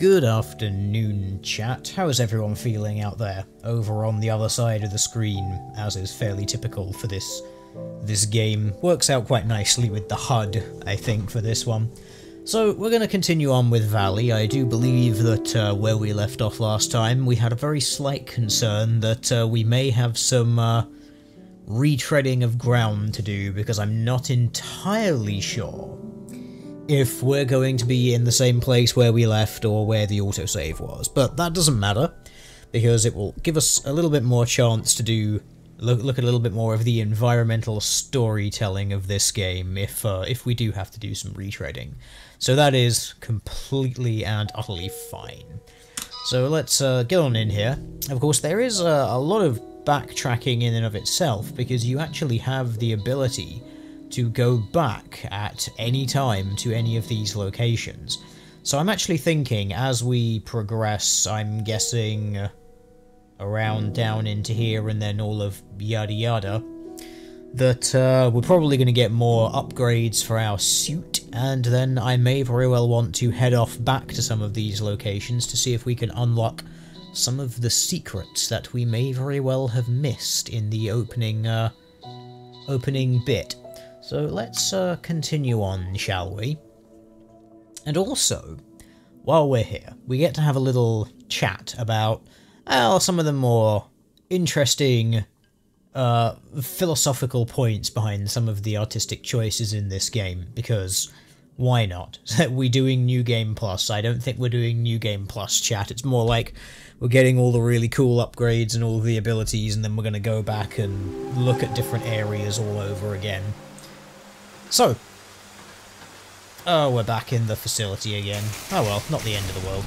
Good afternoon, chat. How is everyone feeling out there, over on the other side of the screen, as is fairly typical for this game? Works out quite nicely with the HUD, I think, for this one. So, we're going to continue on with Valley. I do believe that where we left off last time, we had a very slight concern that we may have some retreading of ground to do, because I'm not entirely sure if we're going to be in the same place where we left or where the autosave was. But that doesn't matter, because it will give us a little bit more chance to look at a little bit more of the environmental storytelling of this game if we do have to do some retreading. So that is completely and utterly fine. So let's get on in here. Of course, there is a lot of backtracking in and of itself, because you actually have the ability to go back at any time to any of these locations. So I'm actually thinking, as we progress, I'm guessing around down into here and then all of yada yada, that we're probably going to get more upgrades for our suit, and then I may very well want to head off back to some of these locations to see if we can unlock some of the secrets that we may very well have missed in the opening bit. So let's continue on, shall we? And also, while we're here, we get to have a little chat about some of the more interesting philosophical points behind some of the artistic choices in this game, because why not? We're doing New Game Plus. I don't think we're doing New Game Plus chat. It's more like we're getting all the really cool upgrades and all the abilities, and then we're going to go back and look at different areas all over again. So, we're back in the facility again. Oh well, not the end of the world.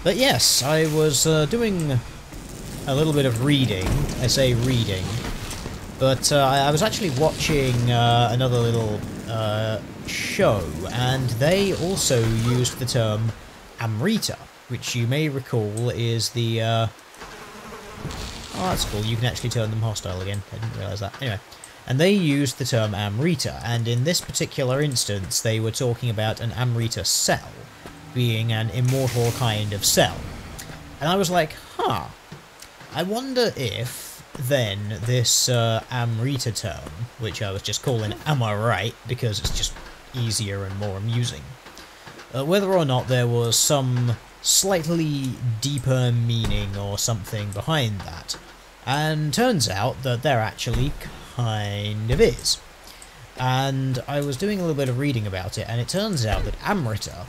But yes, I was doing a little bit of reading. I say reading, but I was actually watching another little show, and they also used the term Amrita, which you may recall is the... Oh, that's cool, you can actually turn them hostile again. I didn't realise that. Anyway. And they used the term Amrita, and in this particular instance they were talking about an Amrita cell being an immortal kind of cell. And I was like, huh, I wonder if then this Amrita term, which I was just calling Am I Right, because it's just easier and more amusing, whether or not there was some slightly deeper meaning or something behind that. And turns out that there actually kind of is. And I was doing a little bit of reading about it, and it turns out that Amrita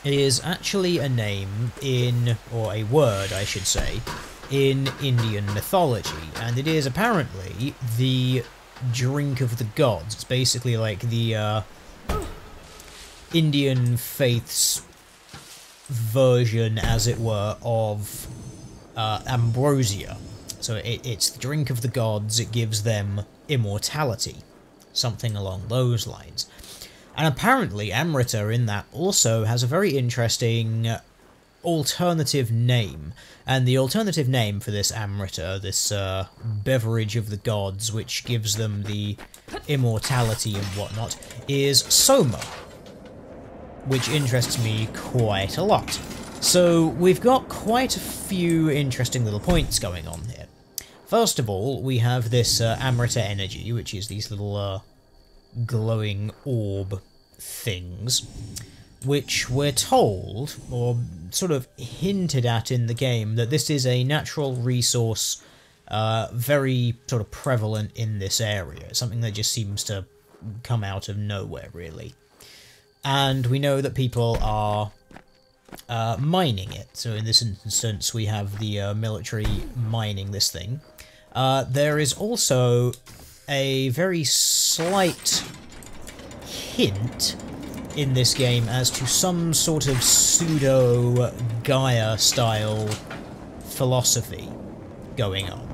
is actually a name in, or a word I should say, in Indian mythology, and it is apparently the drink of the gods. It's basically like the Indian faith's version, as it were, of ambrosia. So it's the drink of the gods, it gives them immortality, something along those lines. And apparently Amrita in that also has a very interesting alternative name, and the alternative name for this Amrita, this beverage of the gods which gives them the immortality and whatnot, is Soma, which interests me quite a lot. So we've got quite a few interesting little points going on here. First of all, we have this Amrita energy, which is these little glowing orb things, which we're told, or sort of hinted at in the game, that this is a natural resource very sort of prevalent in this area. It's something that just seems to come out of nowhere, really. And we know that people are mining it. So in this instance, we have the military mining this thing. There is also a very slight hint in this game as to some sort of pseudo-Gaia-style philosophy going on.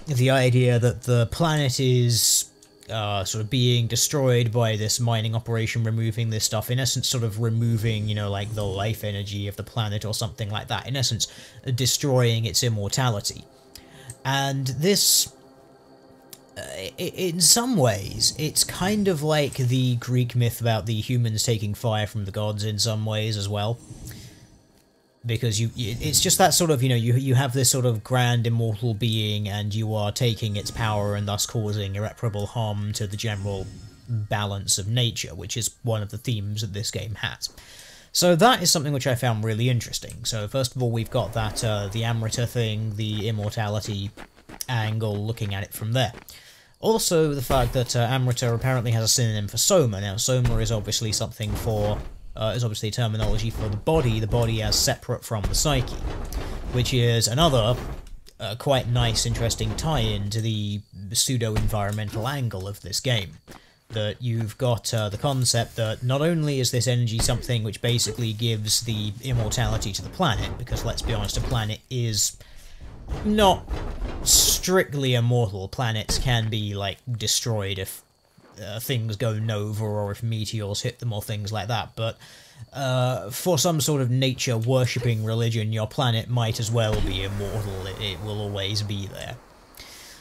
The idea that the planet is sort of being destroyed by this mining operation, removing this stuff, in essence sort of removing, you know, like the life energy of the planet or something like that, in essence destroying its immortality. And this In some ways, it's kind of like the Greek myth about the humans taking fire from the gods in some ways as well. Because it's just that sort of, you have this sort of grand immortal being and you are taking its power and thus causing irreparable harm to the general balance of nature, which is one of the themes that this game has. So that is something which I found really interesting. So first of all, we've got that, the Amrita thing, the immortality angle, looking at it from there. Also, the fact that Amrita apparently has a synonym for Soma. Now, Soma is obviously something for... is obviously terminology for the body as separate from the psyche, which is another quite nice, interesting tie-in to the pseudo-environmental angle of this game. That you've got the concept that not only is this energy something which basically gives the immortality to the planet, because let's be honest, a planet is not strictly immortal. Planets can be, like, destroyed if things go nova or if meteors hit them or things like that, but for some sort of nature-worshipping religion, your planet might as well be immortal. It will always be there.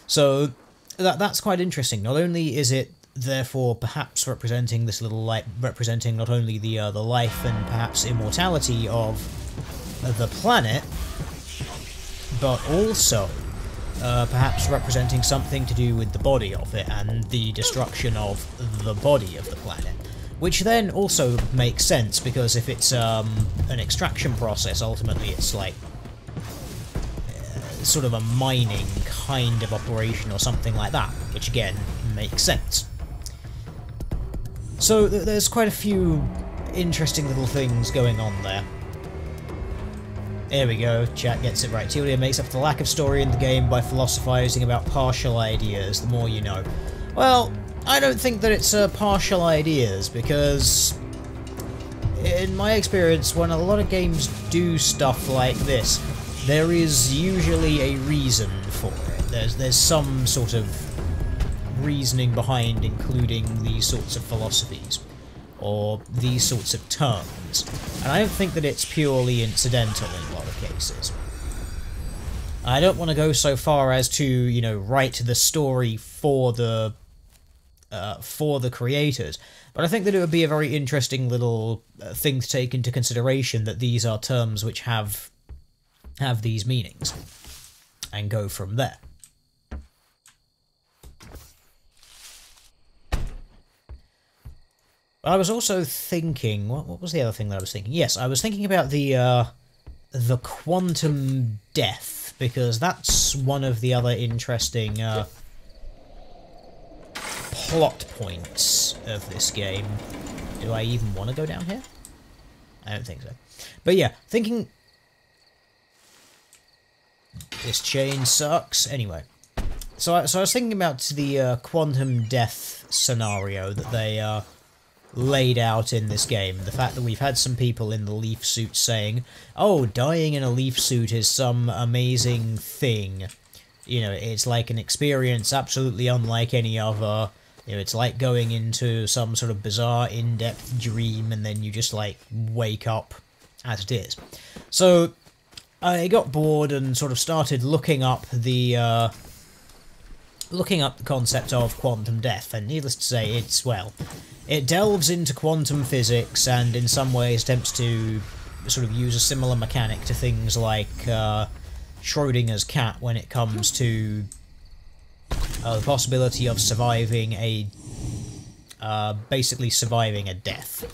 So that's quite interesting. Not only is it therefore perhaps representing this little light, representing not only the life and perhaps immortality of the planet, but also perhaps representing something to do with the body of it and the destruction of the body of the planet. Which then also makes sense, because if it's an extraction process, ultimately it's like sort of a mining kind of operation or something like that, which again makes sense. So there's quite a few interesting little things going on there. There we go, chat gets it right. Telia makes up for the lack of story in the game by philosophizing about partial ideas, the more you know. Well, I don't think that it's partial ideas, because in my experience, when a lot of games do stuff like this, there is usually a reason for it. There's some sort of reasoning behind including these sorts of philosophies, or these sorts of terms, and I don't think that it's purely incidental in a lot of cases. I don't want to go so far as to, write the story for the creators, but I think that it would be a very interesting little thing to take into consideration, that these are terms which have these meanings, and go from there. I was also thinking, what was the other thing that I was thinking? Yes, I was thinking about the quantum death, because that's one of the other interesting plot points of this game. Do I even want to go down here? I don't think so. But yeah, thinking... This chain sucks. Anyway. So I was thinking about the quantum death scenario that they laid out in this game. The fact that we've had some people in the leaf suit saying, oh, dying in a leaf suit is some amazing thing. It's like an experience absolutely unlike any other. It's like going into some sort of bizarre in-depth dream and then you just, like, wake up as it is. So I got bored and sort of started looking up the concept of quantum death, and needless to say, it delves into quantum physics and in some ways attempts to sort of use a similar mechanic to things like Schrodinger's cat when it comes to the possibility of surviving basically surviving a death,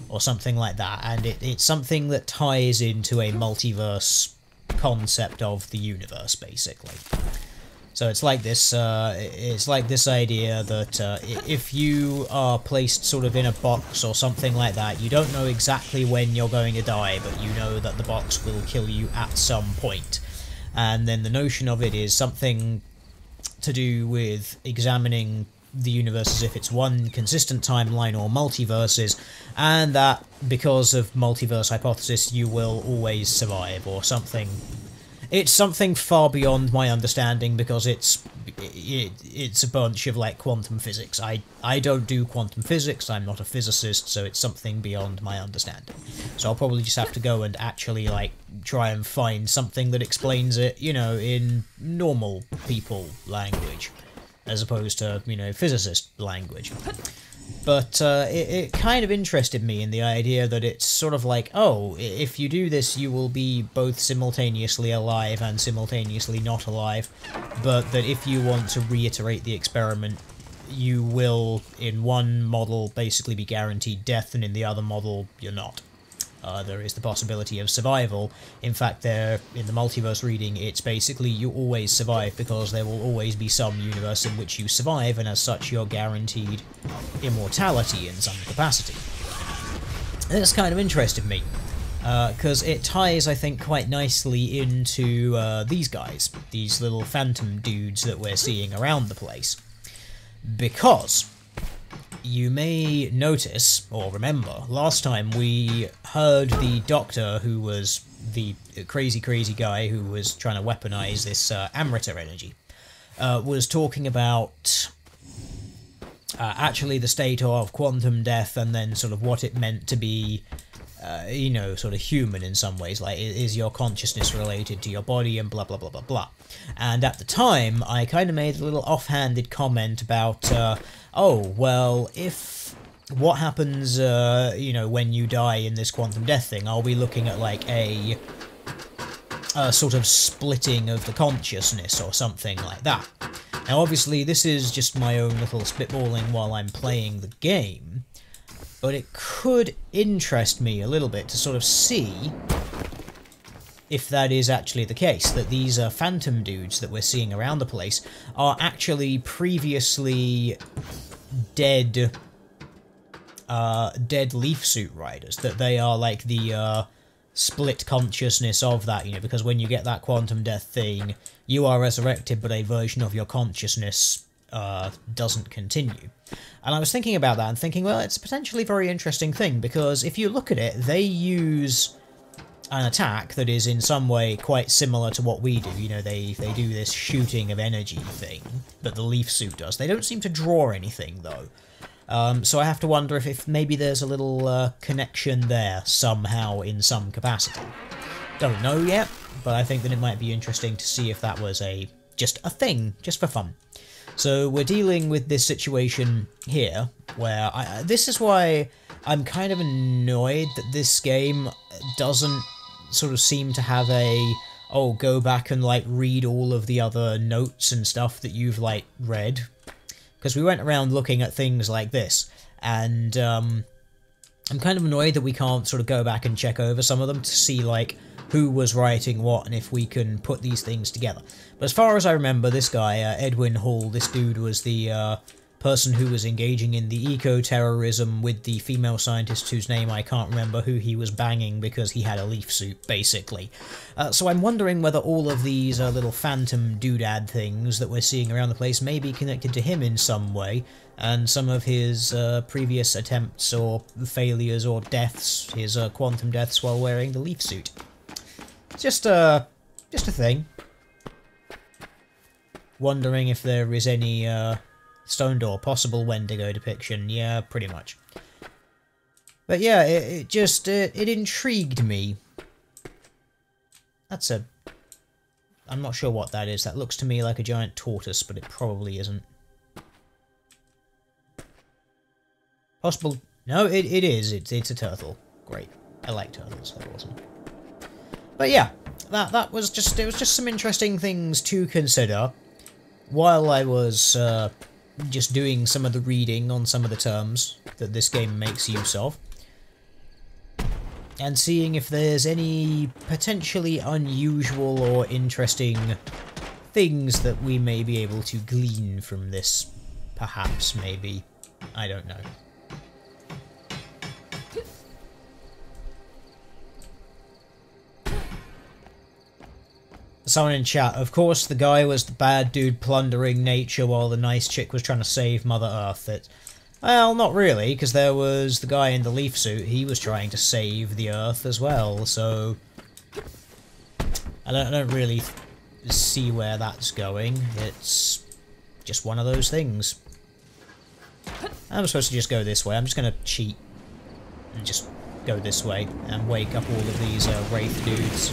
or something like that, and it's something that ties into a multiverse concept of the universe, basically. So it's like this idea that if you are placed sort of in a box or something like that, you don't know exactly when you're going to die, but you know that the box will kill you at some point. And then the notion of it is something to do with examining the universe as if it's one consistent timeline or multiverses, and that because of multiverse hypothesis you will always survive, or something. It's something far beyond my understanding, because it's a bunch of, like, quantum physics. I don't do quantum physics, I'm not a physicist, so it's something beyond my understanding. So I'll probably just have to go and actually, like, try and find something that explains it, in normal people language. as opposed to, you know, physicist language. But it kind of interested me in the idea that it's sort of like, oh, if you do this you will be both simultaneously alive and simultaneously not alive, but that if you want to reiterate the experiment, you will, in one model, basically be guaranteed death, and in the other model, you're not. There is the possibility of survival. In fact, there, in the multiverse reading, it's basically you always survive because there will always be some universe in which you survive, and as such you're guaranteed immortality in some capacity. And this kind of interested me, because it ties, I think, quite nicely into these guys, these little phantom dudes that we're seeing around the place. Because you may notice, or remember, last time we heard the doctor, who was the crazy guy who was trying to weaponize this Amrita energy, was talking about actually the state of quantum death, and then sort of what it meant to be, you know, sort of human in some ways, like, is your consciousness related to your body, and blah blah blah blah blah. And at the time, I kind of made a little offhanded comment about, oh, well, if what happens, you know, when you die in this quantum death thing, are we looking at, like, a sort of splitting of the consciousness or something like that? Now, obviously, this is just my own little spitballing while I'm playing the game, but it could interest me a little bit to sort of see if that is actually the case, that these phantom dudes that we're seeing around the place are actually previously dead leaf suit riders, that they are like the split consciousness of that, you know, because when you get that quantum death thing, you are resurrected, but a version of your consciousness doesn't continue. And I was thinking about that and thinking, well, it's a potentially very interesting thing, because if you look at it, they use an attack that is in some way quite similar to what we do. You know, they do this shooting of energy thing that the leaf suit does. They don't seem to draw anything, though. So I have to wonder if maybe there's a little connection there somehow in some capacity. Don't know yet, but I think that it might be interesting to see if that was just a thing, just for fun. So we're dealing with this situation here, where this is why I'm kind of annoyed that this game doesn't sort of seem to have oh, go back and, like, read all of the other notes and stuff that you've, like, read. Because we went around looking at things like this, and I'm kind of annoyed that we can't sort of go back and check over some of them to see, like, who was writing what and if we can put these things together. But as far as I remember, this guy, Edwin Hall, this dude was the person who was engaging in the eco-terrorism with the female scientist whose name I can't remember, who he was banging because he had a leaf suit, basically. So I'm wondering whether all of these little phantom doodad things that we're seeing around the place may be connected to him in some way, and some of his previous attempts or failures or deaths, his quantum deaths while wearing the leaf suit. Just a thing. Wondering if there is any Stone Door possible Wendigo depiction. Yeah, pretty much. But yeah, it just it intrigued me. That's a... I'm not sure what that is. That looks to me like a giant tortoise, but it probably isn't. Possible... No, it is. It's a turtle. Great. I like turtles. They're awesome. But yeah, that was just... It was just some interesting things to consider while I was just doing some of the reading on some of the terms that this game makes use of, and seeing if there's any potentially unusual or interesting things that we may be able to glean from this. Perhaps, maybe. I don't know. Someone in chat, of course the guy was the bad dude plundering nature while the nice chick was trying to save Mother Earth. Well, not really, because there was the guy in the leaf suit, he was trying to save the Earth as well, so... I don't really see where that's going. It's just one of those things. I'm supposed to just go this way. I'm just going to cheat and just go this way and wake up all of these Wraith dudes.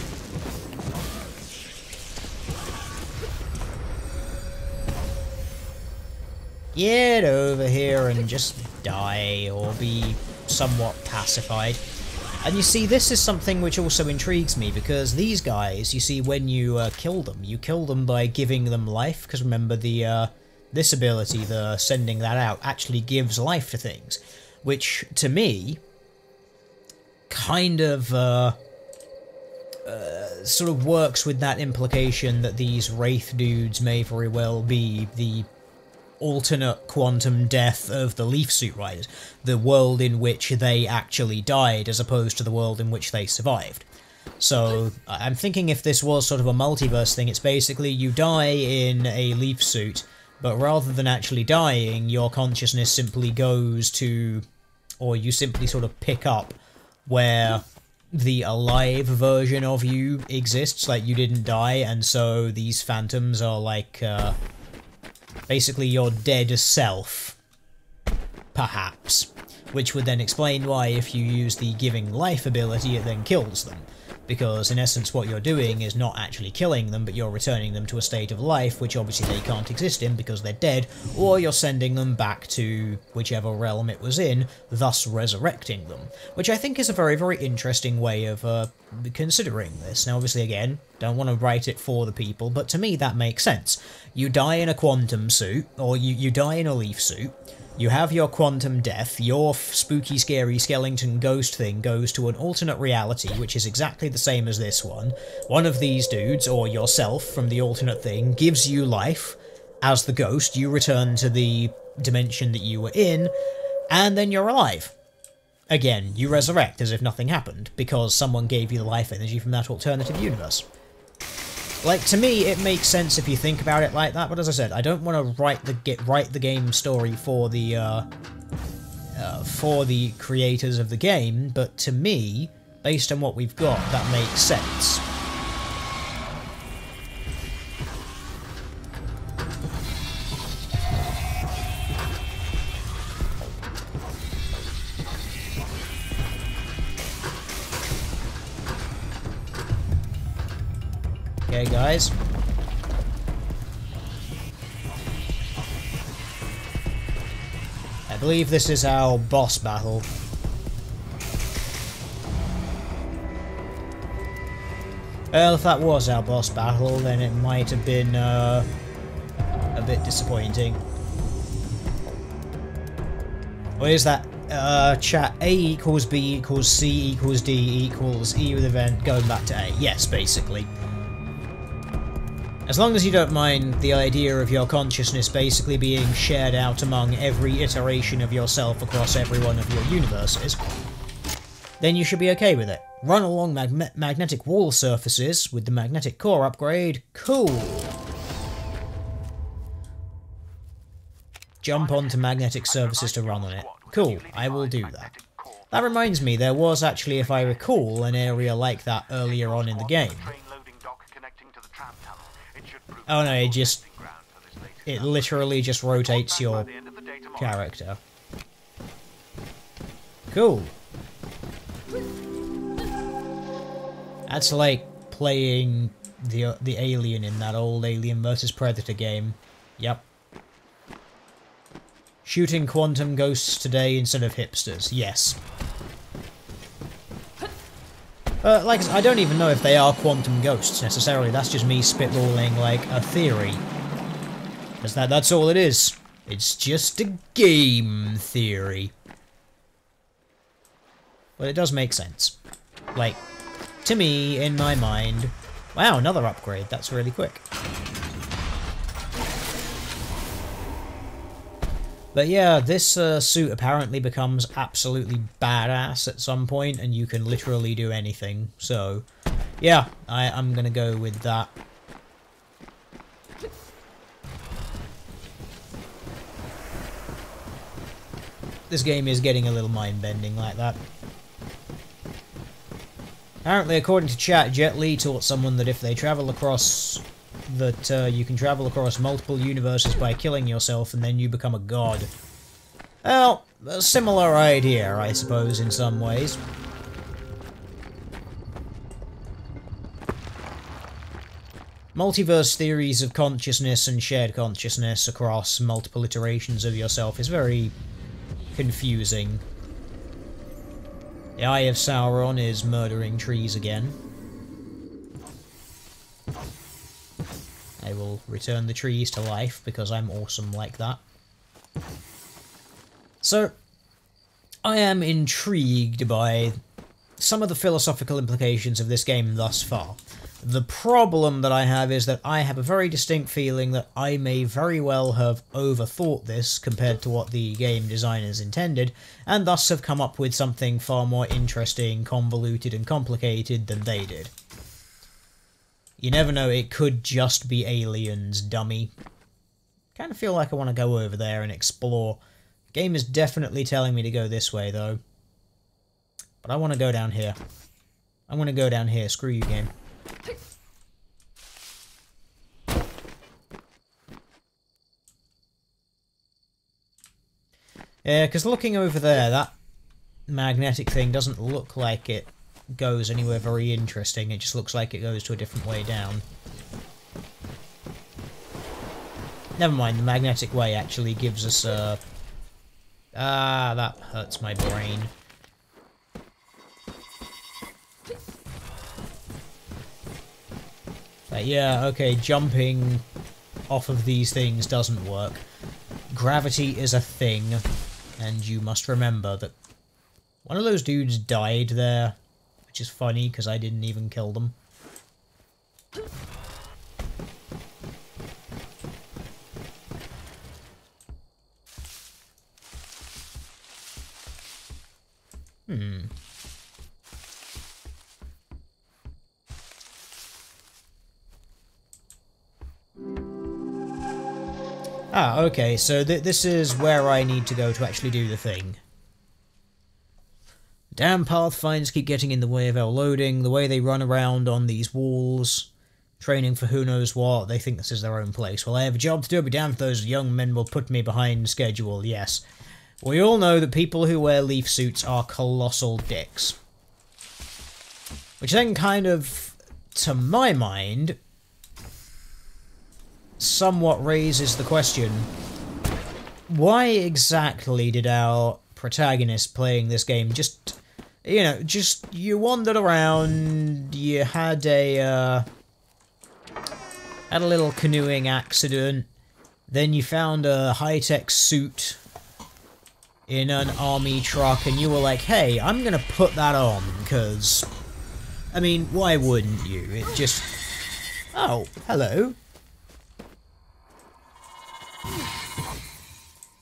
get over here and just die or be somewhat pacified. And you see, this is something which also intrigues me, because these guys, you see, when you kill them by giving them life, because remember this ability, the sending that out, actually gives life to things, which to me kind of sort of works with that implication that these Wraith dudes may very well be the alternate quantum death of the Leaf Suit Riders, the world in which they actually died as opposed to the world in which they survived. So I'm thinking if this was sort of a multiverse thing, it's basically you die in a Leaf Suit, but rather than actually dying, your consciousness simply goes to, or you simply sort of pick up where the alive version of you exists, like you didn't die, and so these phantoms are like, basically your dead self, perhaps. Which would then explain why if you use the giving life ability it then kills them. Because in essence what you're doing is not actually killing them, but you're returning them to a state of life, which obviously they can't exist in because they're dead, or you're sending them back to whichever realm it was in, thus resurrecting them. Which I think is a very, very interesting way of considering this. Now obviously again, don't want to write it for the people, but to me that makes sense. You die in a quantum suit, or you die in a leaf suit, you have your quantum death, your spooky, scary skeleton ghost thing goes to an alternate reality, which is exactly the same as this one. One of these dudes, or yourself from the alternate thing, gives you life. As the ghost, you return to the dimension that you were in, and then you're alive. Again, you resurrect as if nothing happened, because someone gave you the life energy from that alternative universe. Like, to me, it makes sense if you think about it like that, but as I said, I don't want to write the game story for the creators of the game, but to me, based on what we've got, that makes sense. Okay, guys. I believe this is our boss battle. Well, if that was our boss battle, then it might have been a bit disappointing. What is that? Chat, A equals B equals C equals D equals E with event going back to A. Yes, basically. As long as you don't mind the idea of your consciousness basically being shared out among every iteration of yourself across every one of your universes, then you should be okay with it. Run along magnetic wall surfaces with the magnetic core upgrade. Cool! Jump onto magnetic surfaces to run on it. Cool, I will do that. That reminds me, there was actually, if I recall, an area like that earlier on in the game. Oh no, it literally just rotates your character. Cool. That's like playing the alien in that old Alien vs Predator game. Yep. Shooting quantum ghosts today instead of hipsters. Yes. Like I said, I don't even know if they are quantum ghosts necessarily. That's just me spitballing like a theory. Because that's all it is. It's just a game theory. But it does make sense. Like, to me, in my mind... Wow, another upgrade. That's really quick. But yeah, this suit apparently becomes absolutely badass at some point, and you can literally do anything. So, yeah, I'm gonna go with that. This game is getting a little mind-bending like that. Apparently, according to chat, Jet Li taught someone that if they travel across... you can travel across multiple universes by killing yourself and then you become a god. Well, a similar idea, I suppose, in some ways. Multiverse theories of consciousness and shared consciousness across multiple iterations of yourself is very confusing. The Eye of Sauron is murdering trees again. I will return the trees to life because I'm awesome like that. So, I am intrigued by some of the philosophical implications of this game thus far. The problem that I have is that I have a very distinct feeling that I may very well have overthought this compared to what the game designers intended, and thus have come up with something far more interesting, convoluted, and complicated than they did. You never know, it could just be aliens, dummy. Kind of feel like I want to go over there and explore. The game is definitely telling me to go this way, though. But I want to go down here. I want to go down here, screw you, game. Yeah, because looking over there, that magnetic thing doesn't look like it goes anywhere very interesting. It just looks like it goes to a different way down. Never mind, the magnetic way actually gives us a... Ah, that hurts my brain. But yeah, okay, jumping off of these things doesn't work. Gravity is a thing, and you must remember that one of those dudes died there, which is funny because I didn't even kill them. Ah, okay, so this is where I need to go to actually do the thing. Damn pathfinders keep getting in the way of our loading, the way they run around on these walls, training for who knows what, they think this is their own place. Well, I have a job to do, I'll be damned if those young men will put me behind schedule, yes. We all know that people who wear leaf suits are colossal dicks. Which then kind of, to my mind, somewhat raises the question, why exactly did our protagonist playing this game just, you know, just, you wandered around, you had a little canoeing accident, then you found a high-tech suit in an army truck, and you were like, hey, I'm gonna put that on, because, I mean, why wouldn't you? It just... Oh, hello.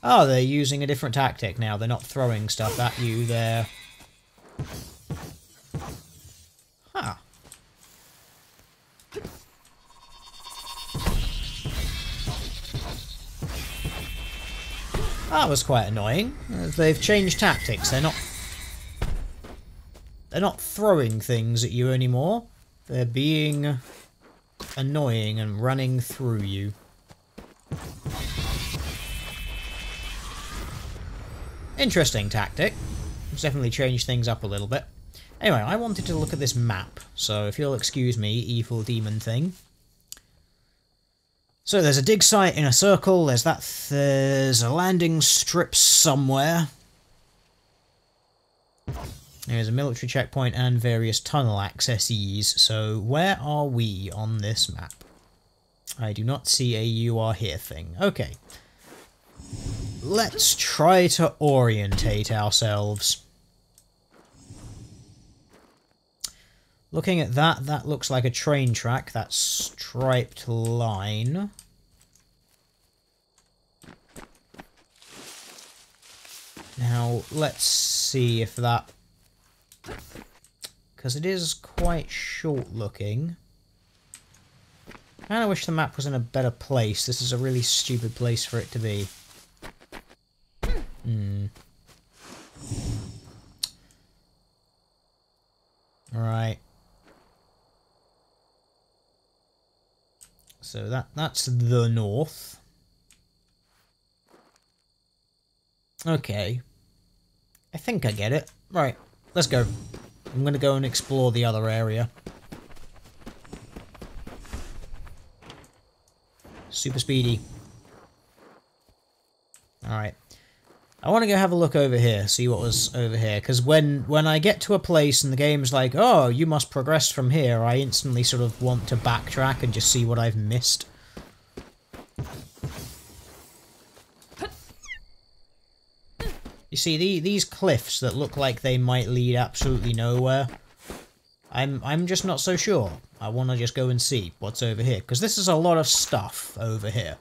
Oh, they're using a different tactic now. They're not throwing stuff at you, they're... Huh. That was quite annoying. They've changed tactics. They're not throwing things at you anymore. They're being annoying and running through you. Interesting tactic. It's definitely changed things up a little bit. Anyway, I wanted to look at this map, so if you'll excuse me, evil demon thing. So there's a dig site in a circle, there's a landing strip somewhere. There's a military checkpoint and various tunnel accesses, so where are we on this map? I do not see a "you are here" thing. Okay. Let's try to orientate ourselves. Looking at that, that looks like a train track, that striped line. Now, let's see if that... because it is quite short looking. I kinda wish the map was in a better place. This is a really stupid place for it to be. Right. So that's the north. Okay. I think I get it. Right, let's go. I'm gonna go and explore the other area. Super speedy. Alright. I want to go have a look over here, see what was over here, because when I get to a place and the game's like, oh, you must progress from here, I instantly sort of want to backtrack and just see what I've missed. You see, these cliffs that look like they might lead absolutely nowhere, I'm just not so sure. I want to just go and see what's over here, because this is a lot of stuff over here.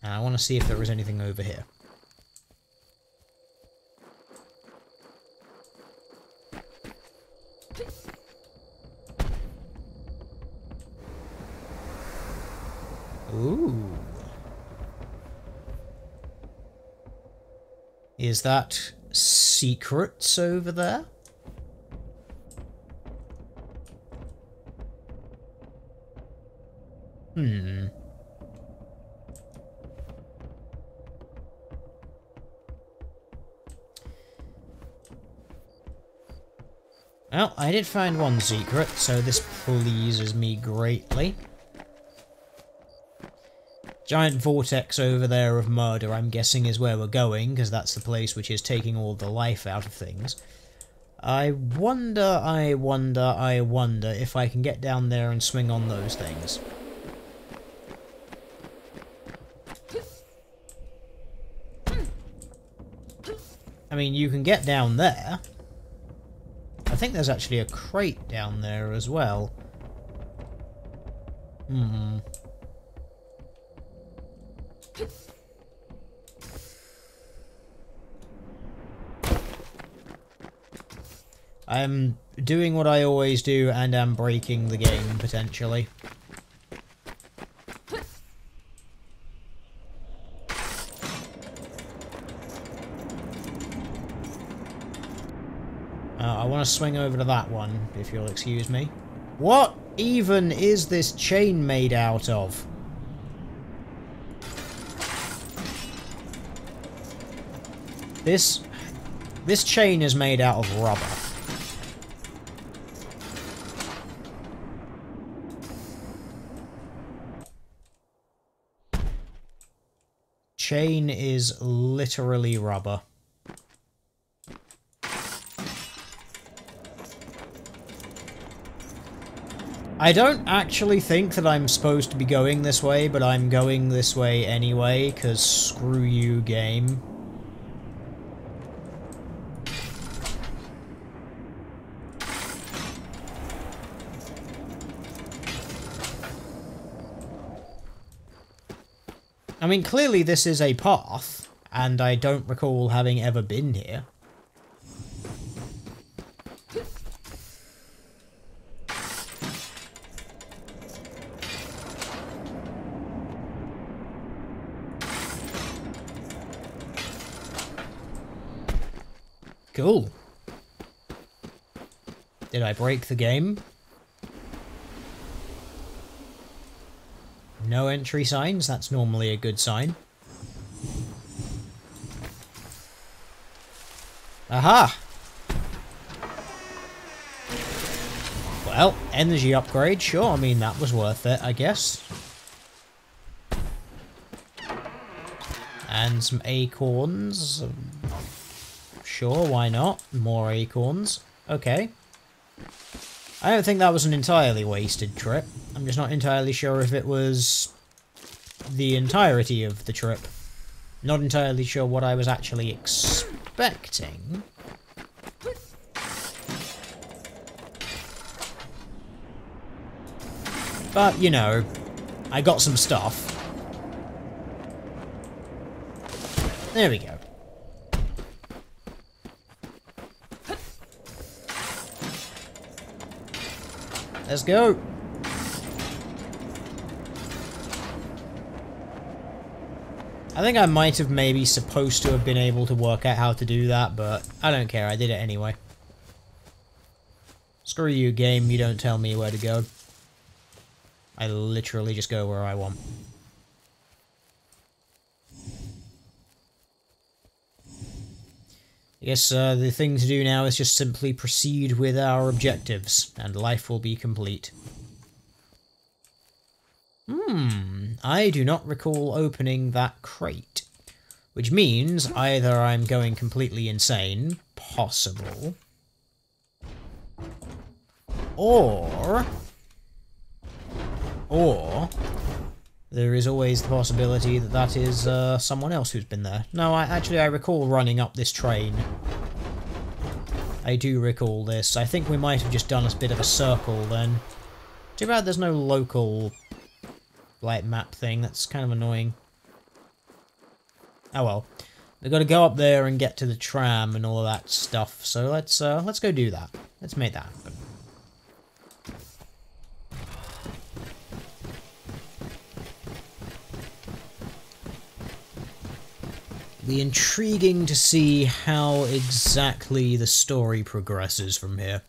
And I want to see if there is anything over here. Ooh. Is that secrets over there? Hmm. Well, I did find one secret, so this pleases me greatly. Giant vortex over there of murder, I'm guessing, is where we're going, because that's the place which is taking all the life out of things. I wonder if I can get down there and swing on those things. I mean, you can get down there. I think there's actually a crate down there as well. Hmm. I'm doing what I always do, and I'm breaking the game, potentially. I want to swing over to that one, if you'll excuse me. What even is this chain made out of? This chain is made out of rubber. Chain is literally rubber. I don't actually think that I'm supposed to be going this way, but I'm going this way anyway, because screw you, game. I mean, clearly this is a path, and I don't recall having ever been here. Cool. Did I break the game? No entry signs, that's normally a good sign. Aha! Well, energy upgrade, sure, I mean that was worth it, I guess. And some acorns. Sure, why not? More acorns. Okay. I don't think that was an entirely wasted trip. I'm just not entirely sure if it was the entirety of the trip. Not entirely sure what I was actually expecting. But, you know, I got some stuff. There we go. Let's go. I think I might have maybe supposed to have been able to work out how to do that, but I don't care, I did it anyway. Screw you, game, you don't tell me where to go. I literally just go where I want. Guess the thing to do now is just simply proceed with our objectives, and life will be complete. I do not recall opening that crate. Which means either I'm going completely insane, possible, or there is always the possibility that that is someone else who's been there. No, I recall running up this train. I do recall this. I think we might have just done a bit of a circle then. Too bad there's no local, like, map thing. That's kind of annoying. Oh well. We've got to go up there and get to the tram and all of that stuff. So let's go do that. Let's make that happen. It'll be intriguing to see how exactly the story progresses from here.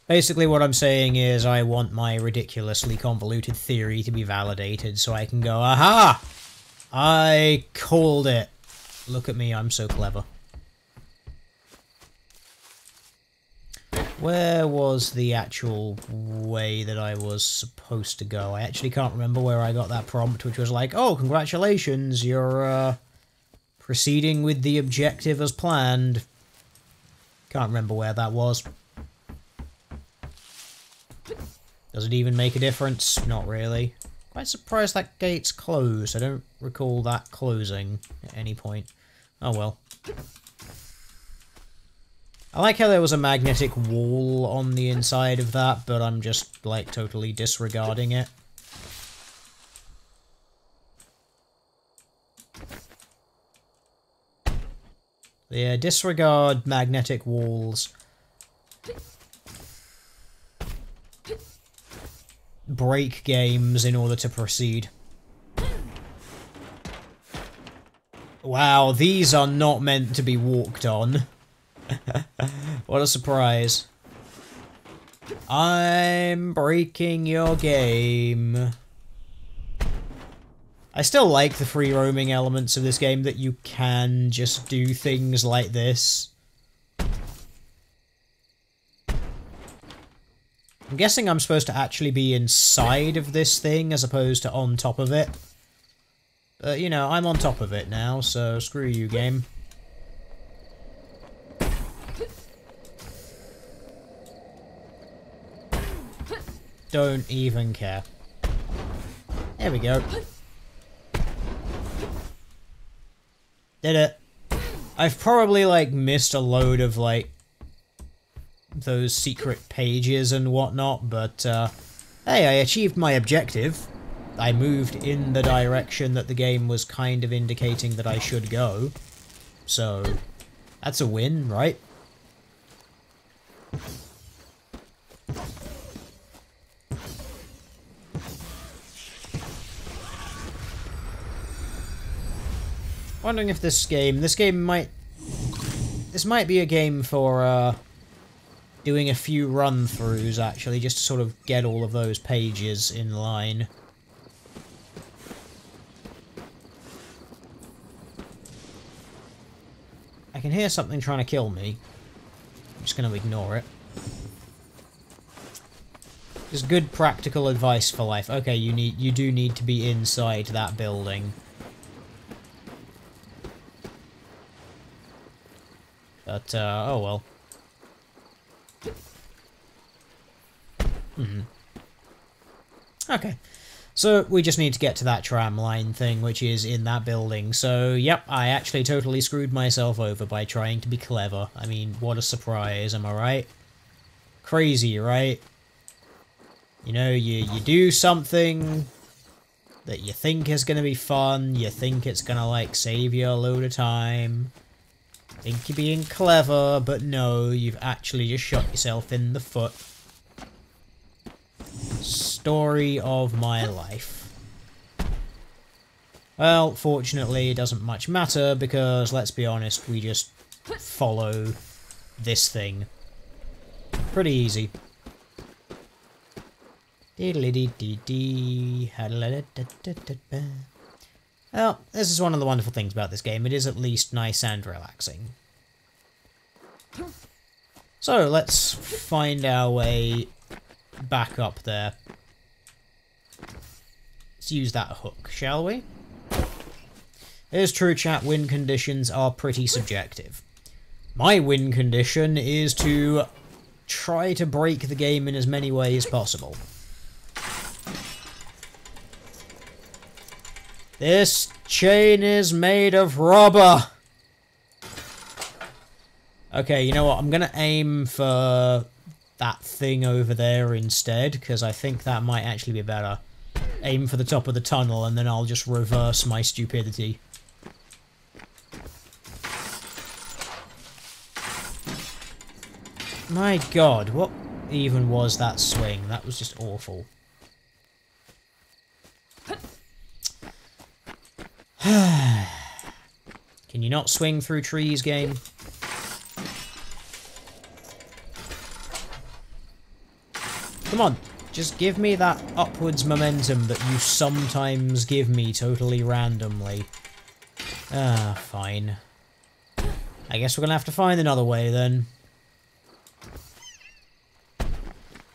Basically what I'm saying is I want my ridiculously convoluted theory to be validated so I can go, aha! I called it. Look at me, I'm so clever. Where was the actual way that I was supposed to go? I actually can't remember where I got that prompt, which was like, oh, congratulations, you're proceeding with the objective as planned. Can't remember where that was. Does it even make a difference? Not really. Quite surprised that gate's closed. I don't recall that closing at any point. Oh well. I like how there was a magnetic wall on the inside of that, but I'm just, like, totally disregarding it. Yeah, disregard magnetic walls. Break games in order to proceed. Wow, these are not meant to be walked on. What a surprise. I'm breaking your game. I still like the free roaming elements of this game, that you can just do things like this. I'm guessing I'm supposed to actually be inside of this thing as opposed to on top of it. But, you know, I'm on top of it now, so screw you, game. Don't even care. There we go. Did it. I've probably, like, missed a load of, like, those secret pages and whatnot, but, hey, I achieved my objective. I moved in the direction that the game was kind of indicating that I should go. So, that's a win, right? Wondering if this might be a game for, doing a few run-throughs, actually, just to sort of get all of those pages in line. I can hear something trying to kill me. I'm just going to ignore it. Just good practical advice for life. Okay, you do need to be inside that building. But, oh well. Okay. So, we just need to get to that tram line thing, which is in that building. So, yep, I actually totally screwed myself over by trying to be clever. I mean, what a surprise, am I right? Crazy, right? You know, you do something that you think is going to be fun, you think it's going to, like, save you a load of time. Think you're being clever, but no, you've actually just shot yourself in the foot. Story of my life. Well, fortunately, it doesn't much matter, because, let's be honest, we just follow this thing. Pretty easy. Well, this is one of the wonderful things about this game. It is at least nice and relaxing. So, let's find our way back up there. Let's use that hook, shall we? It is true, chat, win conditions are pretty subjective. My win condition is to try to break the game in as many ways possible. This chain is made of rubber! Okay, you know what? I'm gonna aim for that thing over there instead, because I think that might actually be better. Aim for the top of the tunnel, and then I'll just reverse my stupidity. My god, what even was that swing? That was just awful. Can you not swing through trees, game? Come on, just give me that upwards momentum that you sometimes give me totally randomly. Ah, fine. I guess we're gonna have to find another way then.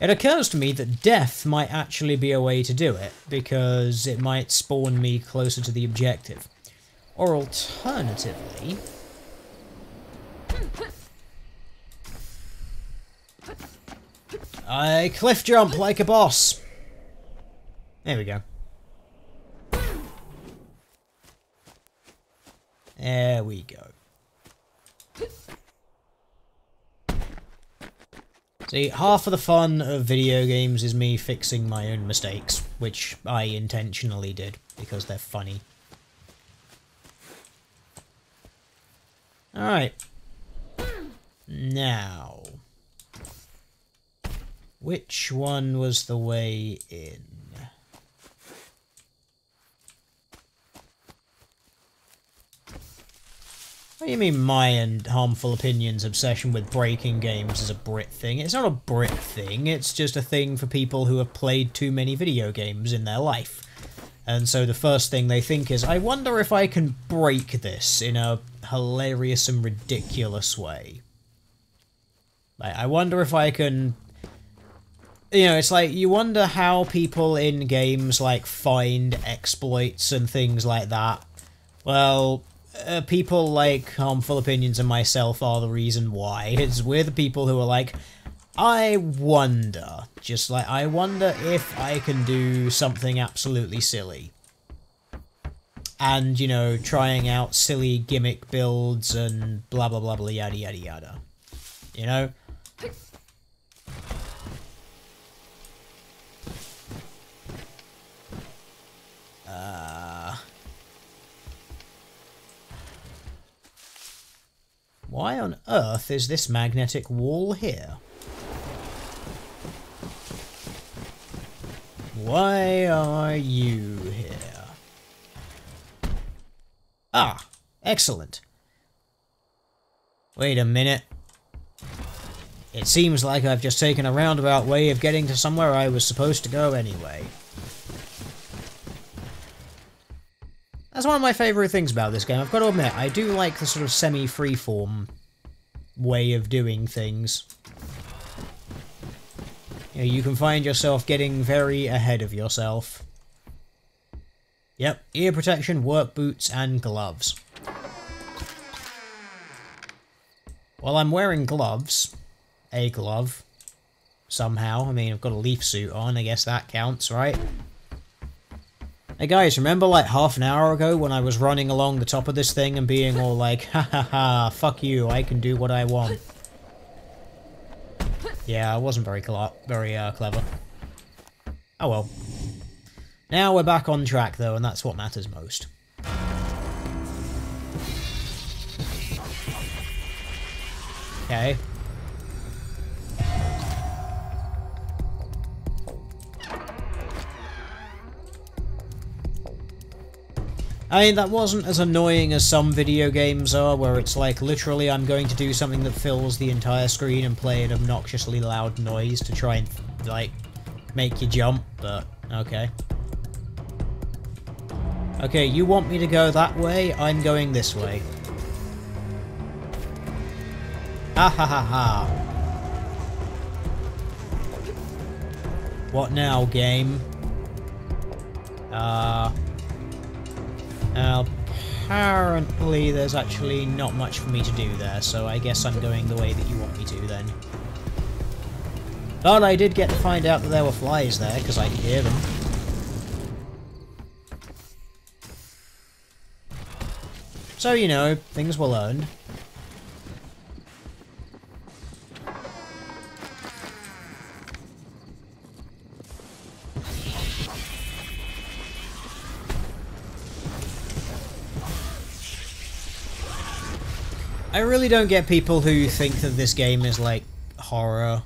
It occurs to me that death might actually be a way to do it, because it might spawn me closer to the objective. Or alternatively... I cliff jump like a boss! There we go. There we go. See, half of the fun of video games is me fixing my own mistakes, which I intentionally did, because they're funny. Alright. Now. Which one was the way in? What do you mean my and Harmful Opinions obsession with breaking games is a Brit thing? It's not a Brit thing, it's just a thing for people who have played too many video games in their life. And so the first thing they think is, I wonder if I can break this in a hilarious and ridiculous way. Like, I wonder if I can... You know, it's like, you wonder how people in games, like, find exploits and things like that. Well... people like Harmful Opinions and myself are the reason why. We're the people who are like, I wonder. Just like, I wonder if I can do something absolutely silly. And, you know, trying out silly gimmick builds and blah blah blah blah yada yada yada. You know? Why on earth is this magnetic wall here? Why are you here? Ah, excellent. Wait a minute. It seems like I've just taken a roundabout way of getting to somewhere I was supposed to go anyway. That's one of my favourite things about this game. I've got to admit, I do like the sort of semi-freeform way of doing things. You know, you can find yourself getting very ahead of yourself. Yep, ear protection, work boots, and gloves. Well, I'm wearing gloves. A glove. Somehow. I mean, I've got a leaf suit on, I guess that counts, right? Hey guys, remember like half an hour ago when I was running along the top of this thing and being all like, ha ha ha, fuck you, I can do what I want. Yeah, I wasn't very clever. Oh well. Now we're back on track though, and that's what matters most. Okay. I mean, that wasn't as annoying as some video games are, where it's like, literally I'm going to do something that fills the entire screen and play an obnoxiously loud noise to try and, like, make you jump, but okay. Okay, you want me to go that way? I'm going this way. Ha ha ha ha. What now, game? Apparently there's actually not much for me to do there, so I guess I'm going the way that you want me to then. But I did get to find out that there were flies there, because I could hear them. So, you know, things were learned. I really don't get people who think that this game is like horror.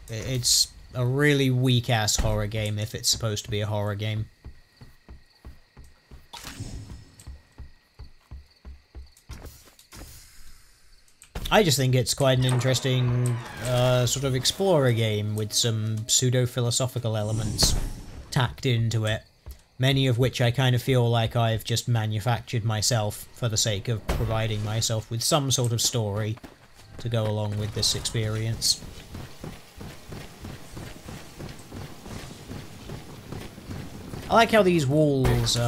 It's a really weak-ass horror game if it's supposed to be a horror game. I just think it's quite an interesting sort of explorer game with some pseudo-philosophical elements tacked into it. Many of which I kind of feel like I've just manufactured myself for the sake of providing myself with some sort of story to go along with this experience. I like how these walls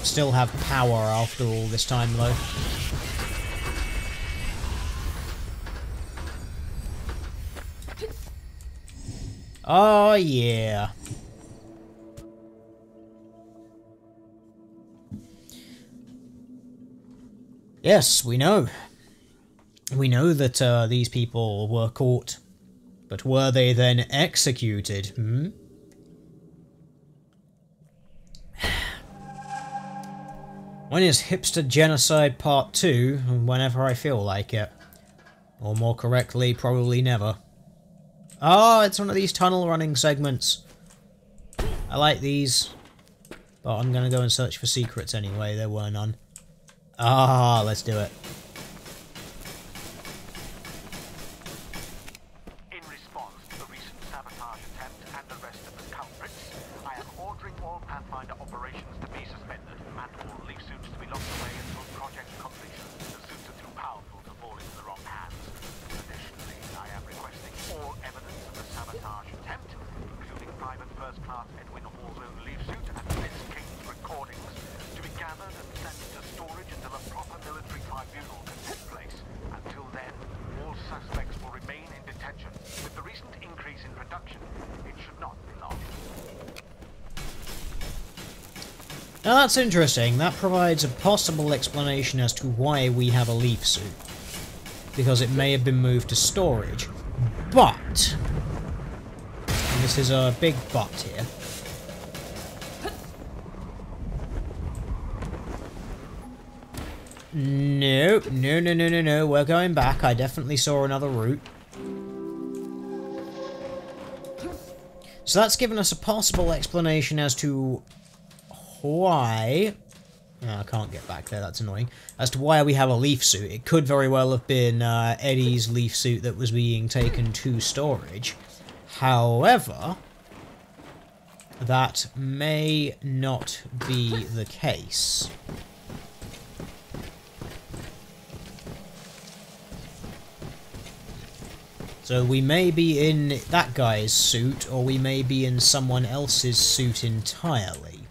still have power after all this time, though. Oh, yeah. Yes, we know. We know that these people were caught. But were they then executed? Hmm? When is Hipster Genocide Part 2? Whenever I feel like it. Or more correctly, probably never. Oh, it's one of these tunnel running segments. I like these. But I'm gonna go and search for secrets anyway, there were none. Ah, let's do it. In response to the recent sabotage attempt and arrest of the culprits, I am ordering all Pathfinder operations to be suspended and all leaf suits to be locked away until project completion. The suits are too powerful to fall into the wrong hands. Additionally, I am requesting all evidence of the sabotage attempt, including Private First Class Edwin Hall's own leaf suit and Miss King's recordings, to be gathered and sent to storage until a proper military tribunal can take place. Until then, all suspects will remain in detention. With the recent increase in production, it should not be long. Now that's interesting. That provides a possible explanation as to why we have a leaf suit. Because it may have been moved to storage. But, and this is a big but here, No, we're going back. I definitely saw another route. So that's given us a possible explanation as to why... Oh, I can't get back there, that's annoying. As to why we have a leaf suit. It could very well have been Eddie's leaf suit that was being taken to storage. However, that may not be the case. So we may be in that guy's suit, or we may be in someone else's suit entirely.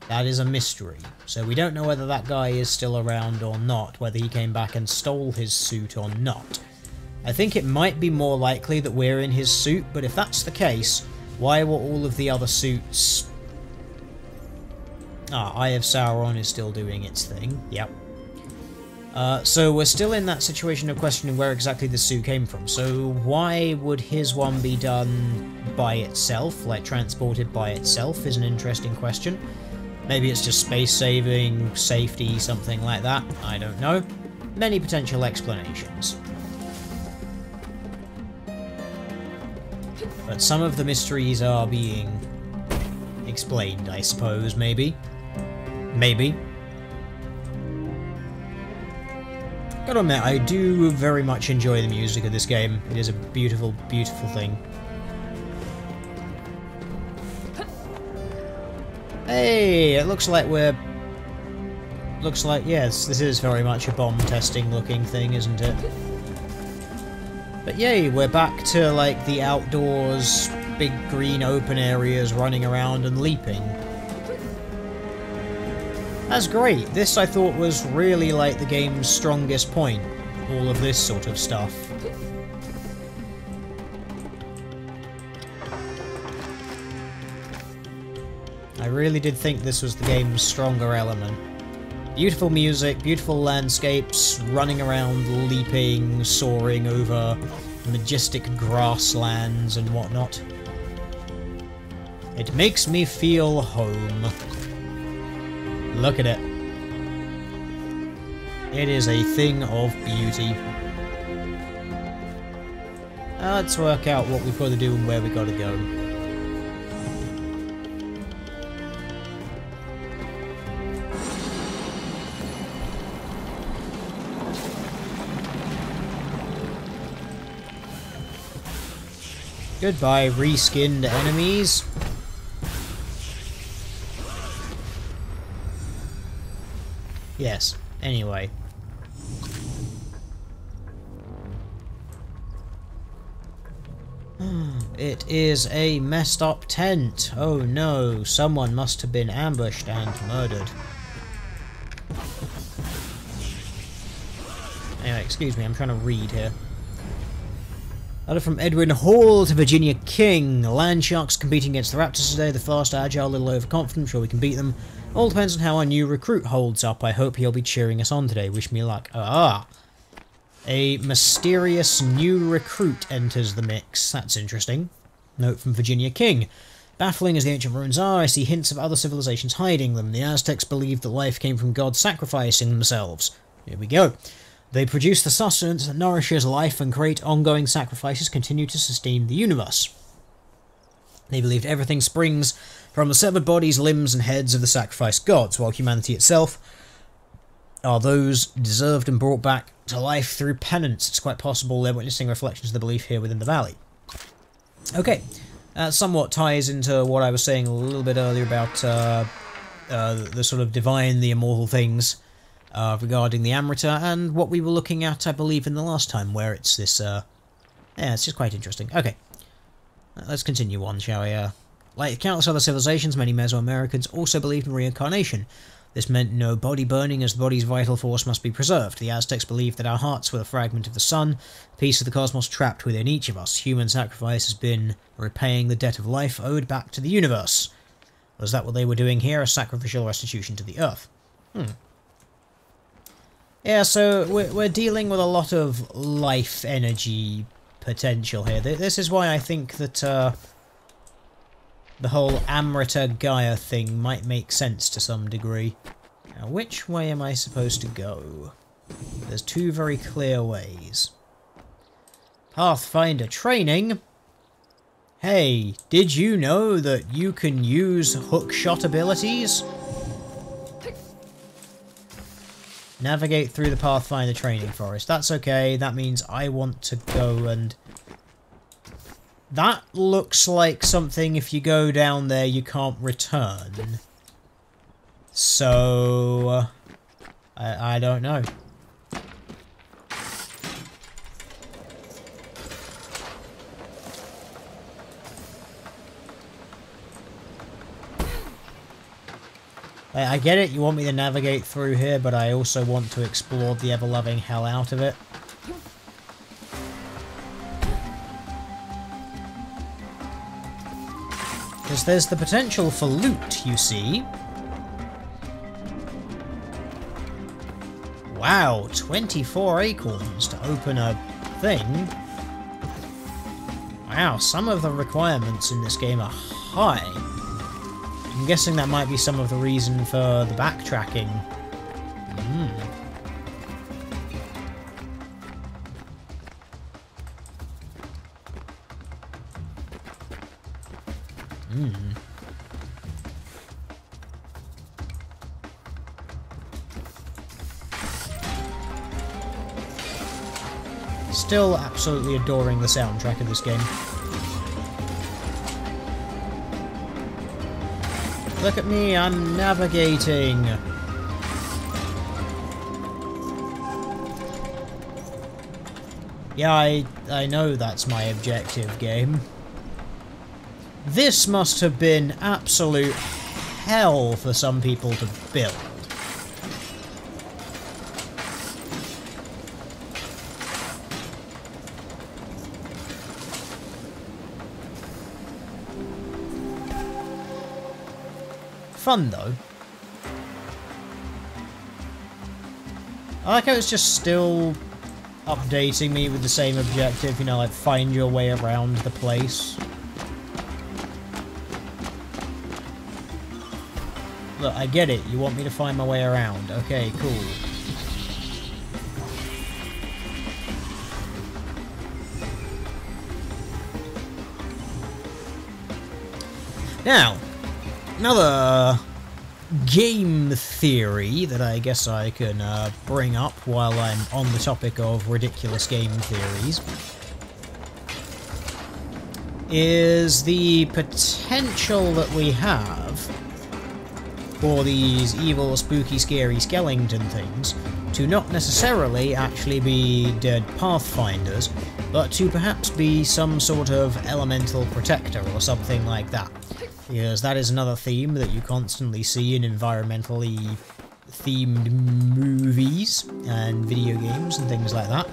That is a mystery. So we don't know whether that guy is still around or not, whether he came back and stole his suit or not. I think it might be more likely that we're in his suit, but if that's the case, why were all of the other suits... Ah, Eye of Sauron is still doing its thing, yep. So we're still in that situation of questioning where exactly the suit came from. So why would his one be done by itself, like transported by itself, is an interesting question. Maybe it's just space saving, safety, something like that. I don't know. Many potential explanations. But some of the mysteries are being explained, I suppose, maybe. Maybe. Gotta admit, I do very much enjoy the music of this game. It is a beautiful, beautiful thing. Hey, it looks like we're... Looks like, yes, this is very much a bomb testing looking thing, isn't it? But yay, we're back to like the outdoors, big green open areas running around and leaping. That's great. This I thought was really like the game's strongest point. All of this sort of stuff. I really did think this was the game's stronger element. Beautiful music, beautiful landscapes, running around, leaping, soaring over majestic grasslands and whatnot. It makes me feel home. Look at it. It is a thing of beauty. Let's work out what we've got to do and where we've got to go. Goodbye, reskinned enemies. Yes, anyway. It is a messed up tent. Oh no, someone must have been ambushed and murdered. Anyway, excuse me, I'm trying to read here. Letter from Edwin Hall to Virginia King. Land sharks competing against the raptors today. The fast, agile, a little overconfident. Sure we can beat them. All depends on how our new recruit holds up. I hope he'll be cheering us on today. Wish me luck. Ah! A mysterious new recruit enters the mix. That's interesting. Note from Virginia King. Baffling as the ancient ruins are, I see hints of other civilizations hiding them. The Aztecs believed that life came from gods sacrificing themselves. Here we go. They produce the sustenance that nourishes life and great ongoing sacrifices continue to sustain the universe. They believed everything springs from the severed bodies, limbs and heads of the sacrificed gods, while humanity itself are those deserved and brought back to life through penance. It's quite possible they're witnessing reflections of the belief here within the valley. Okay, that somewhat ties into what I was saying a little bit earlier about the sort of divine, the immortal things. Regarding the Amrita, and what we were looking at, I believe, in the last time, where it's this, yeah, it's just quite interesting. Okay, let's continue on, shall we? Like countless other civilizations, many Mesoamericans also believed in reincarnation. This meant no body burning, as the body's vital force must be preserved. The Aztecs believed that our hearts were a fragment of the sun, a piece of the cosmos trapped within each of us. Human sacrifice has been repaying the debt of life owed back to the universe. Was that what they were doing here? A sacrificial restitution to the earth? Yeah, so we're dealing with a lot of life energy potential here. This is why I think that the whole Amrita Gaia thing might make sense to some degree. Now, which way am I supposed to go? There's two very clear ways. Pathfinder training? Hey, did you know that you can use hookshot abilities? Navigate through the Pathfinder training forest. That's okay, that means I want to go and... That looks like something if you go down there you can't return. So... I don't know. I get it, you want me to navigate through here, but I also want to explore the ever-loving hell out of it. Because there's the potential for loot, you see. Wow, 24 acorns to open a thing. Wow, some of the requirements in this game are high. I'm guessing that might be some of the reason for the backtracking. Still absolutely adoring the soundtrack of this game. Look at me, I'm navigating. Yeah, I know that's my objective, game. This must have been absolute hell for some people to build. Fun though. I like how it's just still updating me with the same objective, you know, like find your way around the place. Look, I get it, you want me to find my way around. Okay, cool. Now, another game theory that I guess I can bring up while I'm on the topic of ridiculous game theories is the potential that we have for these evil, spooky, scary skeleton things to not necessarily actually be dead pathfinders, but to perhaps be some sort of elemental protector or something like that. Because that is another theme that you constantly see in environmentally themed movies and video games and things like that.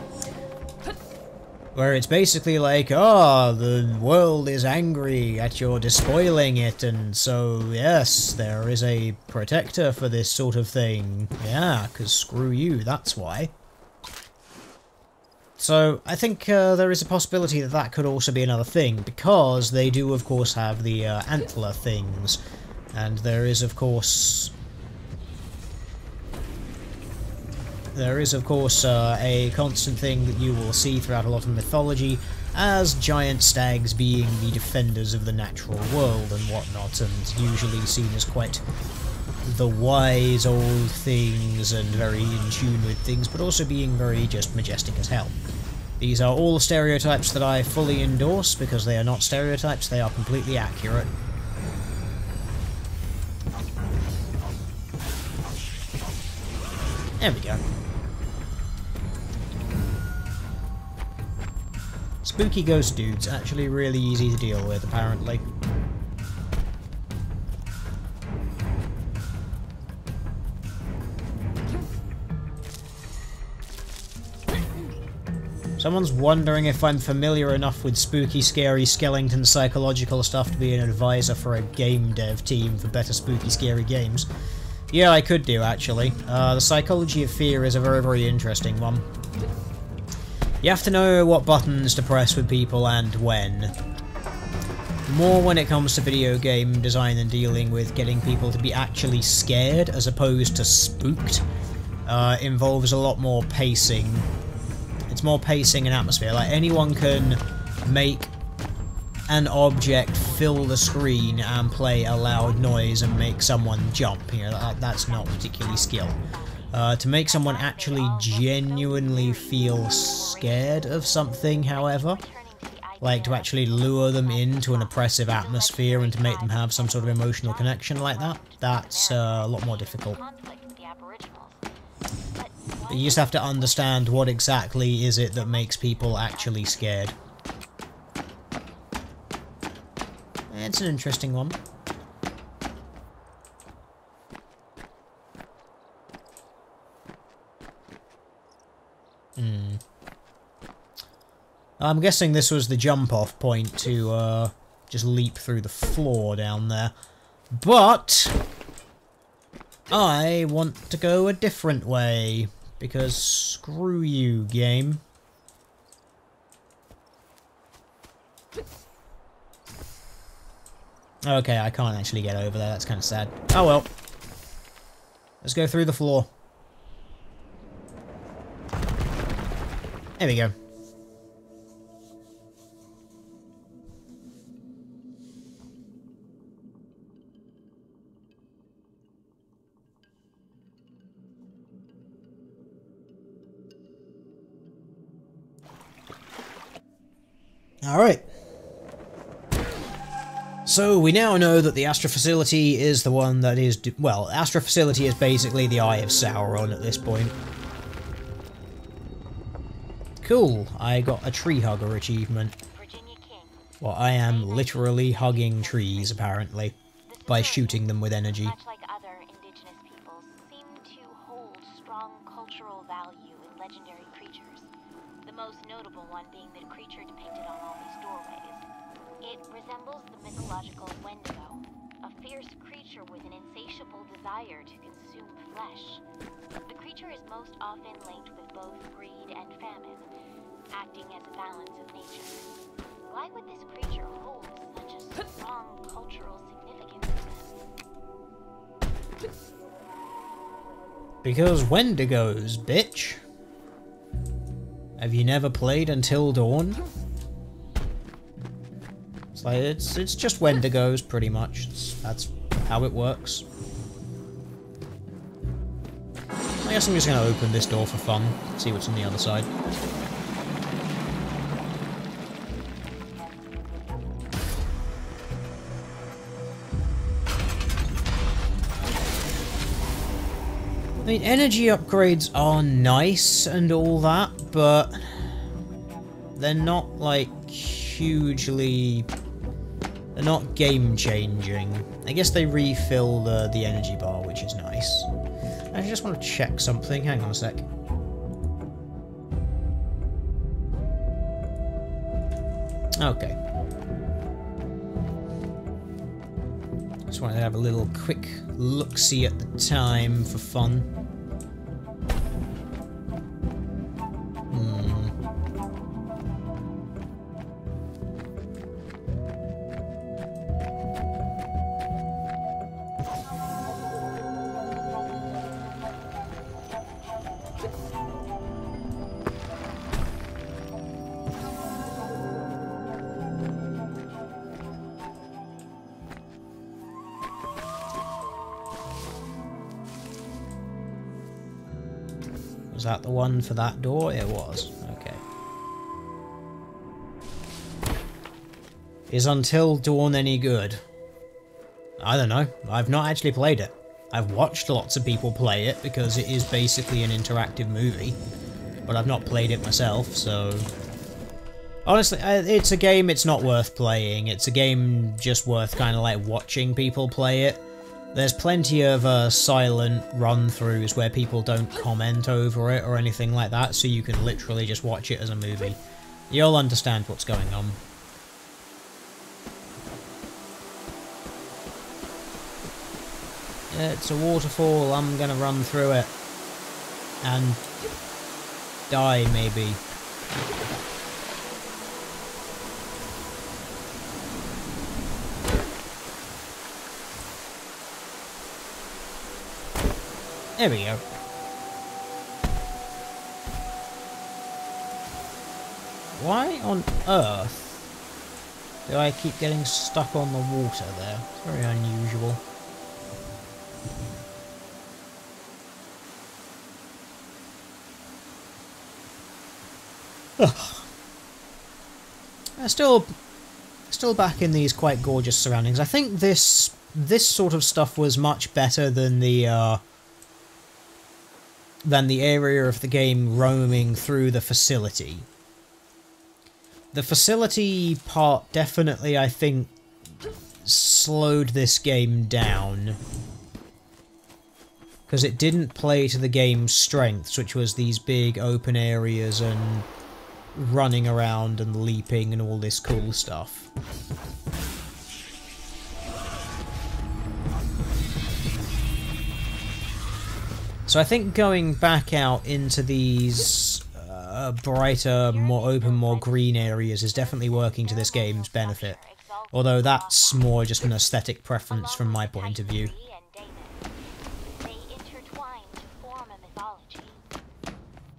Where it's basically like, oh, the world is angry at your despoiling it, and so, yes, there is a protector for this sort of thing. Yeah, because screw you, that's why. So, I think there is a possibility that that could also be another thing, because they do, of course, have the antler things, and there is, of course, a constant thing that you will see throughout a lot of mythology as giant stags being the defenders of the natural world and whatnot, and usually seen as quite the wise old things and very in tune with things, but also being very just majestic as hell. These are all stereotypes that I fully endorse, because they are not stereotypes, they are completely accurate. There we go. Spooky ghost dudes, actually really easy to deal with, apparently. Someone's wondering if I'm familiar enough with spooky, scary, skeleton, psychological stuff to be an advisor for a game dev team for better spooky, scary games. Yeah, I could do, actually. The psychology of fear is a very, very interesting one. You have to know what buttons to press with people and when. More when it comes to video game design and dealing with getting people to be actually scared as opposed to spooked. Involves a lot more pacing. It's more pacing and atmosphere. Like, anyone can make an object fill the screen and play a loud noise and make someone jump. You know, that's not particularly skill. To make someone actually genuinely feel scared of something, however, like to actually lure them into an oppressive atmosphere and to make them have some sort of emotional connection like that, that's a lot more difficult. But you just have to understand what exactly is it that makes people actually scared. It's an interesting one. I'm guessing this was the jump-off point to just leap through the floor down there. But I want to go a different way, because screw you, game. Okay, I can't actually get over there, that's kind of sad. Oh well. Let's go through the floor. There we go. Alright. So we now know that the Astra Facility is the one that is... well, Astra Facility is basically the Eye of Sauron at this point. Cool, I got a tree hugger achievement. Well, I am literally hugging trees, apparently, by shooting them with energy. Much like other indigenous peoples, seem to hold strong cultural value in legendary creatures. The most notable one being the creature depicted on all these doorways. It resembles the mythological Wendigo, a fierce creature with an insatiable desire to consume flesh. The creature is most often linked with both greed and famine, acting as a balance of nature. Why would this creature hold such a strong cultural significance to them? Because Wendigos, bitch. Have you never played Until Dawn? It's like, it's just Wendigos, pretty much. That's how it works. I guess I'm just going to open this door for fun, see what's on the other side. I mean, energy upgrades are nice and all that, but they're not, like, hugely... they're not game-changing. I guess they refill the energy bar, which is nice. I just want to check something. Hang on a sec. Okay. Just wanted to have a little quick look-see at the time for fun. Was that the one for that door? It was. Okay. Is Until Dawn any good? I don't know. I've not actually played it. I've watched lots of people play it because it is basically an interactive movie. But I've not played it myself, so... honestly, it's a game it's not worth playing. It's a game just worth kind of like watching people play it. There's plenty of silent run-throughs where people don't comment over it or anything like that, so you can literally just watch it as a movie. You'll understand what's going on. It's a waterfall, I'm gonna run through it. And... die, maybe. There we go. Why on earth do I keep getting stuck on the water there? It's very unusual. Still back in these quite gorgeous surroundings. I think this sort of stuff was much better than the area of the game roaming through the facility. The facility part definitely, I think, slowed this game down. Because it didn't play to the game's strengths, which was these big open areas and running around and leaping and all this cool stuff. So I think going back out into these brighter, more open, more green areas is definitely working to this game's benefit. Although that's more just an aesthetic preference from my point of view. They intertwine to form a mythology.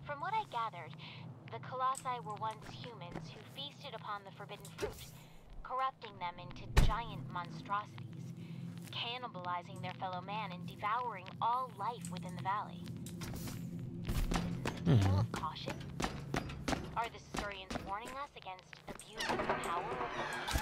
From what I gathered, the Colossi were once humans who feasted upon the forbidden fruit, corrupting them into giant monstrosities, cannibalizing their fellow man and devouring all life within the valley. Is this a tale of caution? Are the Saurians warning us against abusing the power of the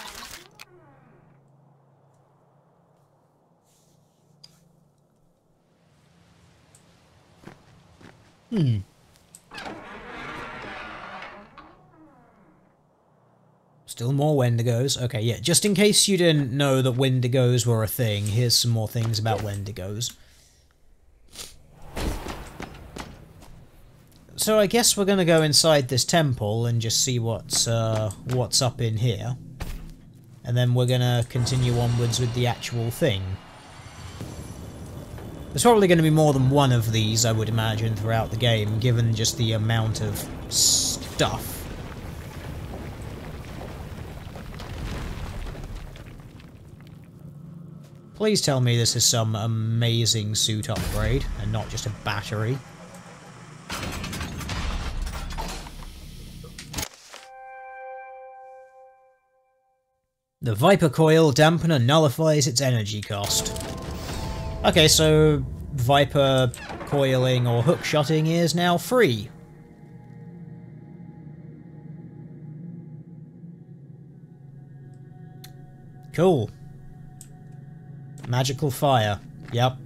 Still more Wendigos. Okay, yeah, just in case you didn't know that Wendigos were a thing, here's some more things about Wendigos. So I guess we're gonna go inside this temple and just see what's up in here. And then we're gonna continue onwards with the actual thing. There's probably going to be more than one of these, I would imagine, throughout the game, given just the amount of stuff. Please tell me this is some amazing suit upgrade, and not just a battery. The Viper Coil Dampener nullifies its energy cost. Okay, so Viper coiling or hookshotting is now free. Cool. Magical fire. Yep.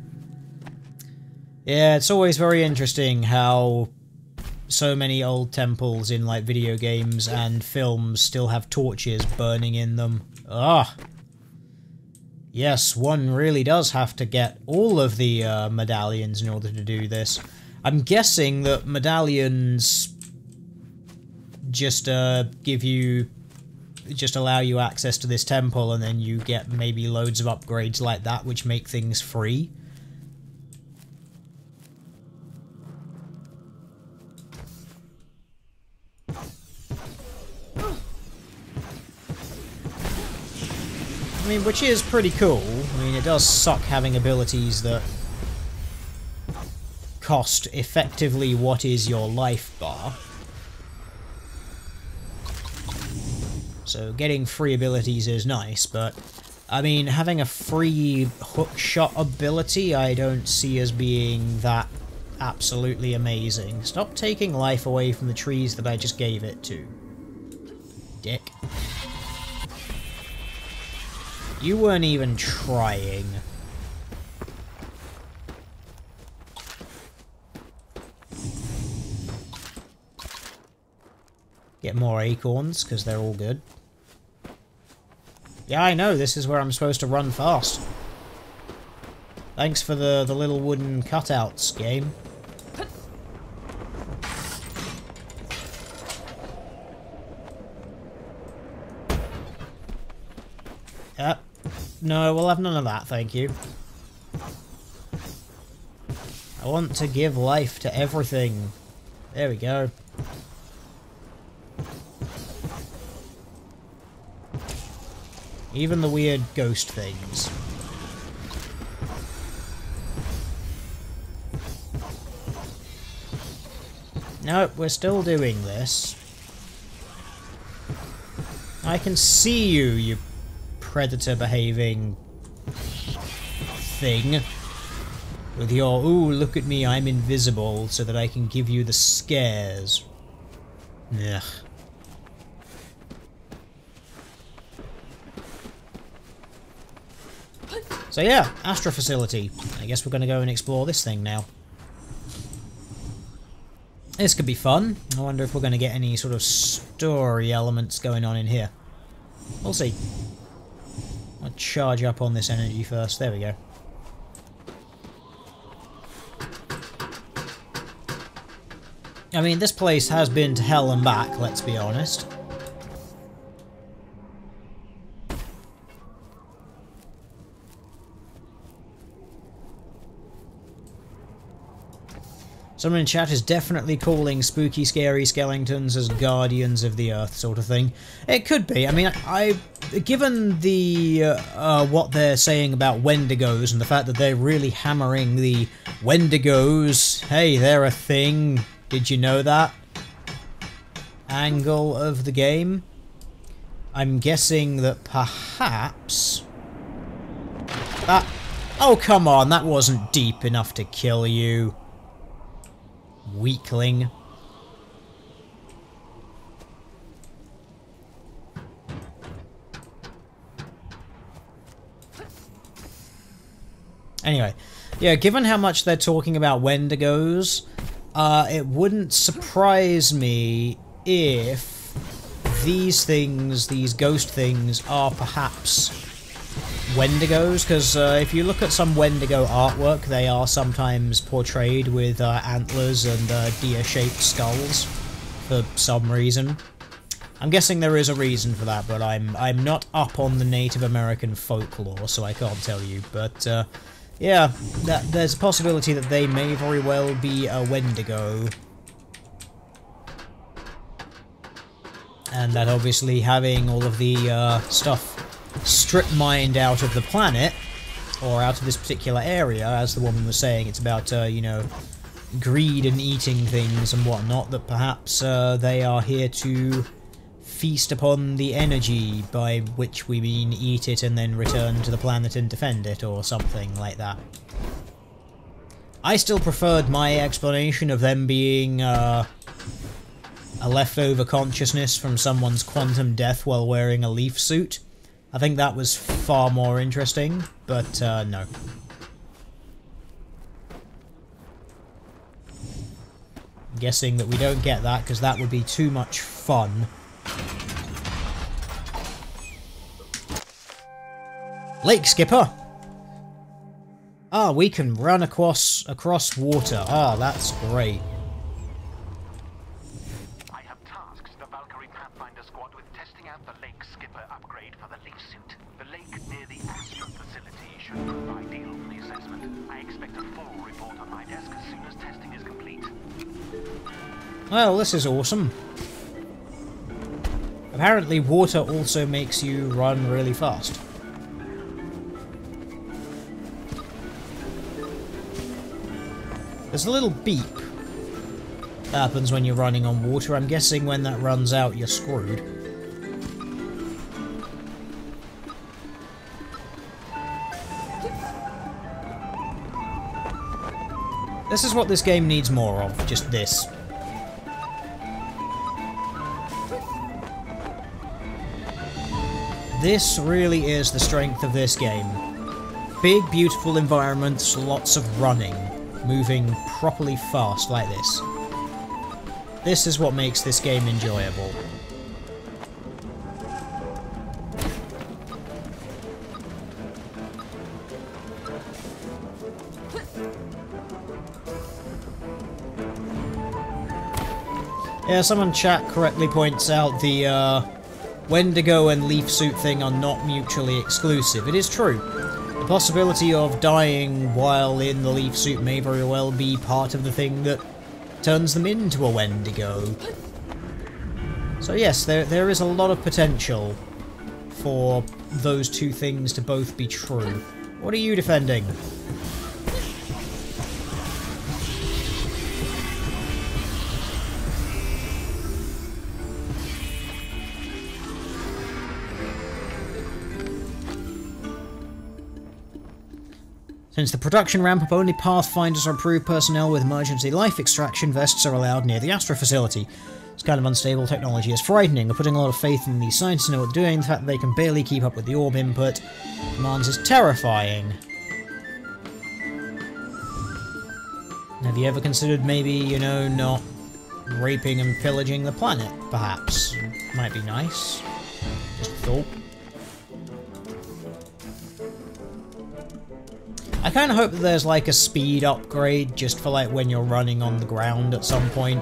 Yeah, it's always very interesting how so many old temples in like video games and films still have torches burning in them. Ah. Yes, one really does have to get all of the medallions in order to do this. I'm guessing that medallions just just allow you access to this temple, and then you get maybe loads of upgrades like that which make things free. I mean, which is pretty cool. I mean, it does suck having abilities that cost effectively what is your life bar. So getting free abilities is nice, but I mean, having a free hookshot ability I don't see as being that absolutely amazing. Stop taking life away from the trees that I just gave it to. Dick. You weren't even trying. Get more acorns, because they're all good. Yeah, I know, this is where I'm supposed to run fast. Thanks for the little wooden cutouts, game. Yep. No, we'll have none of that, thank you. I want to give life to everything. There we go. Even the weird ghost things. Nope, we're still doing this. I can see you, you predator-behaving thing. With your, ooh, look at me, I'm invisible, so that I can give you the scares. Ugh. So yeah, Astra Facility. I guess we're going to go and explore this thing now. This could be fun. I wonder if we're going to get any sort of story elements going on in here. We'll see. I'll charge up on this energy first. There we go. I mean, this place has been to hell and back, let's be honest. Someone in chat is definitely calling spooky, scary skeletons as guardians of the earth, sort of thing. It could be. I mean, given the what they're saying about Wendigos and the fact that they're really hammering the Wendigos, hey, they're a thing. Did you know that? Angle of the game. I'm guessing that perhaps that. Oh come on, that wasn't deep enough to kill you. Weakling. Anyway, yeah, given how much they're talking about Wendigos, It wouldn't surprise me if these things, these ghost things, are perhaps Wendigos, because if you look at some Wendigo artwork, they are sometimes portrayed with antlers and deer-shaped skulls for some reason. I'm guessing there is a reason for that, but I'm not up on the Native American folklore, so I can't tell you. But yeah, there's a possibility that they may very well be a Wendigo. And that obviously having all of the stuff strip-mined out of the planet, or out of this particular area, as the woman was saying, it's about, you know, greed and eating things and whatnot, that perhaps they are here to feast upon the energy, by which we mean eat it and then return to the planet and defend it, or something like that. I still preferred my explanation of them being a leftover consciousness from someone's quantum death while wearing a leaf suit. I think that was far more interesting, but no. I'm guessing that we don't get that, because that would be too much fun. Lake Skipper! Ah, we can run across water. Ah, that's great. Well, this is awesome. Apparently water also makes you run really fast. There's a little beep that happens when you're running on water. I'm guessing when that runs out, you're screwed. This is what this game needs more of, just this. This really is the strength of this game. Big, beautiful environments, lots of running, moving properly fast like this. This is what makes this game enjoyable. Yeah, someone in chat correctly points out the Wendigo and leaf suit thing are not mutually exclusive. It is true. The possibility of dying while in the leaf suit may very well be part of the thing that turns them into a Wendigo. So yes, there is a lot of potential for those two things to both be true. What are you defending? Since the production ramp-up, only Pathfinders or approved personnel with emergency life extraction vests are allowed near the Astra facility. This kind of unstable technology is frightening. We're putting a lot of faith in these scientists to know what they're doing. The fact that they can barely keep up with the orb input commands is terrifying. Have you ever considered maybe, you know, not raping and pillaging the planet, perhaps? Might be nice. Just a thought. I kind of hope that there's like a speed upgrade just for like when you're running on the ground at some point.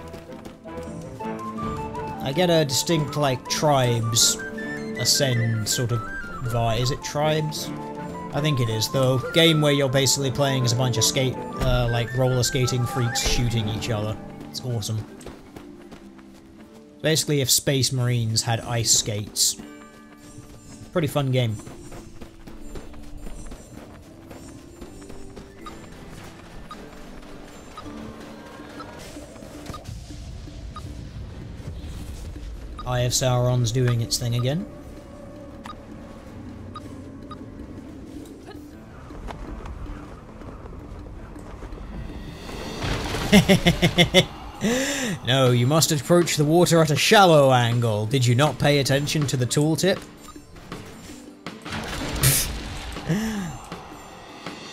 I get a distinct like Tribes Ascend sort of vibe. Is it Tribes? I think it is though. Game where you're basically playing as a bunch of like roller skating freaks shooting each other. It's awesome. Basically if Space Marines had ice skates. Pretty fun game. Eye of Sauron's doing its thing again. No, you must approach the water at a shallow angle. Did you not pay attention to the tooltip?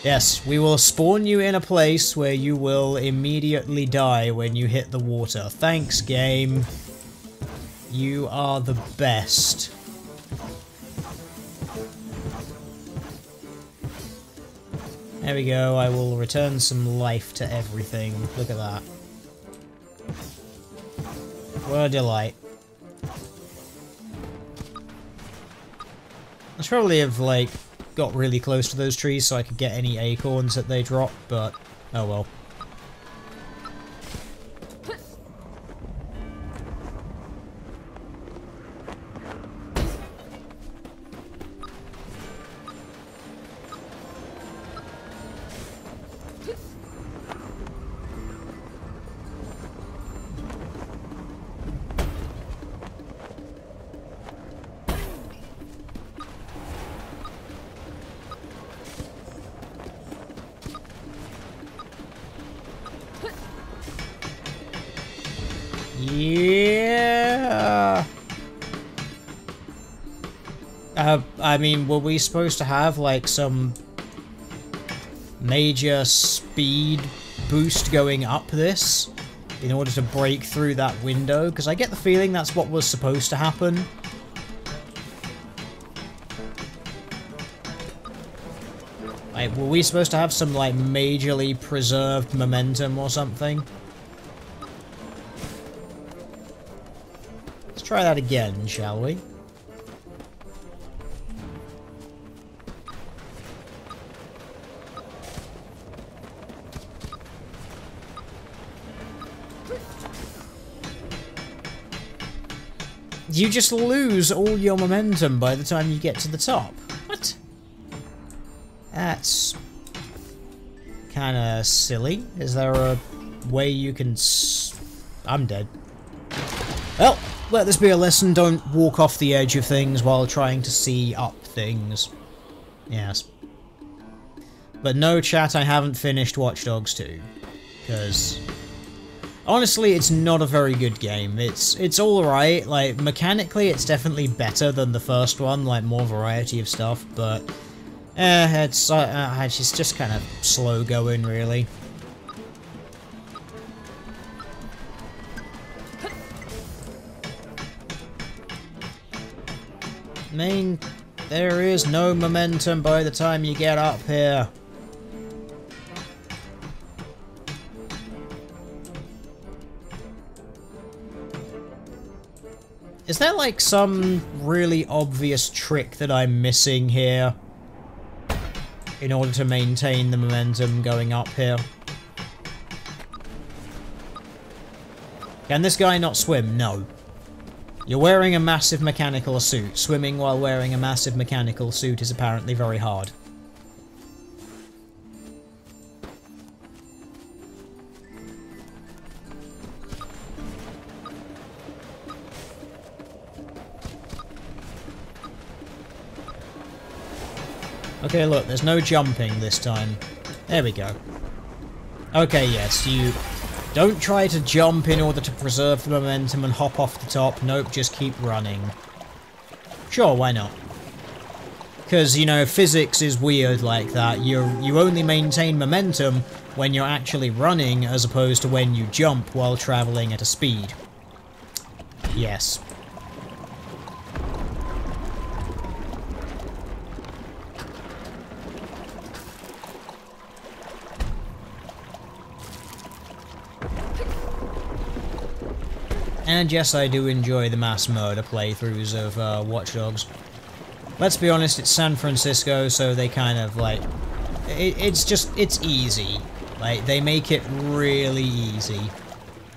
Yes, we will spawn you in a place where you will immediately die when you hit the water. Thanks, game. You are the best. There we go, I will return some life to everything. Look at that. What a delight. I should probably have, like, got really close to those trees so I could get any acorns that they drop, but oh well. Yeah. I mean, were we supposed to have, like, some major speed boost going up this in order to break through that window? Because I get the feeling that's what was supposed to happen. Like, were we supposed to have some, like, majorly preserved momentum or something? Let's try that again, shall we? You just lose all your momentum by the time you get to the top. What? That's kinda silly. Is there a way you can I'm dead. Well, let this be a lesson. Don't walk off the edge of things while trying to see up things. Yes. But no, chat, I haven't finished Watch Dogs 2. Because honestly, it's not a very good game. It's alright. Like, mechanically, it's definitely better than the first one. Like, more variety of stuff, but it's just kind of slow going, really. I mean, there is no momentum by the time you get up here. Is there, like, some really obvious trick that I'm missing here in order to maintain the momentum going up here? Can this guy not swim? No. You're wearing a massive mechanical suit. Swimming while wearing a massive mechanical suit is apparently very hard. Okay, look, there's no jumping this time. There we go. Okay, yes, you don't try to jump in order to preserve the momentum and hop off the top. Nope, just keep running. Sure, why not? Because, you know, physics is weird like that. You only maintain momentum when you're actually running, as opposed to when you jump while traveling at a speed. Yes. And yes, I do enjoy the mass murder playthroughs of Watch Dogs. Let's be honest, it's San Francisco, so they kind of, like, it's easy. Like, they make it really easy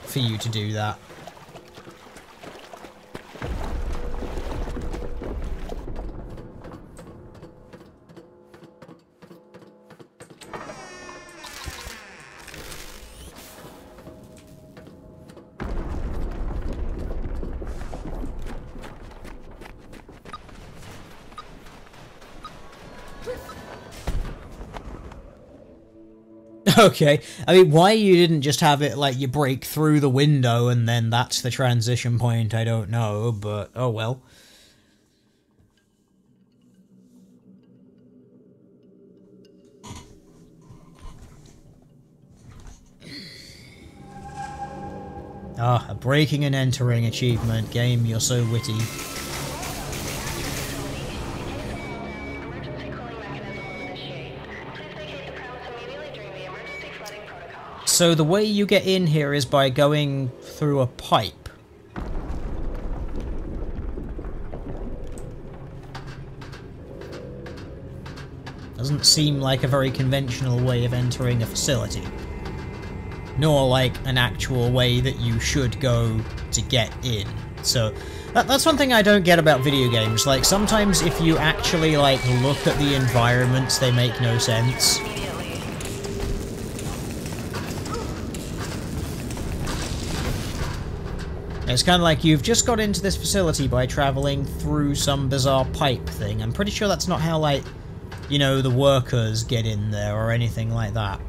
for you to do that. Okay, I mean, why you didn't just have it, like, you break through the window and then that's the transition point, I don't know, but oh well. Ah, a breaking and entering achievement. Game, you're so witty. So the way you get in here is by going through a pipe. Doesn't seem like a very conventional way of entering a facility. Nor like an actual way that you should go to get in. So that's one thing I don't get about video games. Like, sometimes if you actually like look at the environments, they make no sense. It's kind of like you've just got into this facility by traveling through some bizarre pipe thing. I'm pretty sure that's not how, like, you know, the workers get in there or anything like that.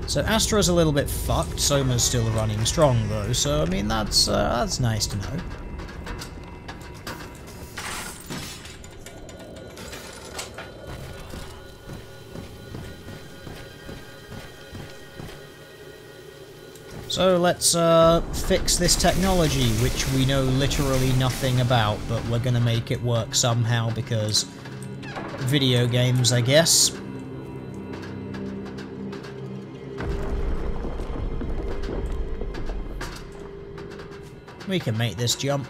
So Astra's a little bit fucked. Soma's still running strong though, so I mean that's nice to know. So let's fix this technology, which we know literally nothing about, but we're gonna make it work somehow because video games, I guess. We can make this jump.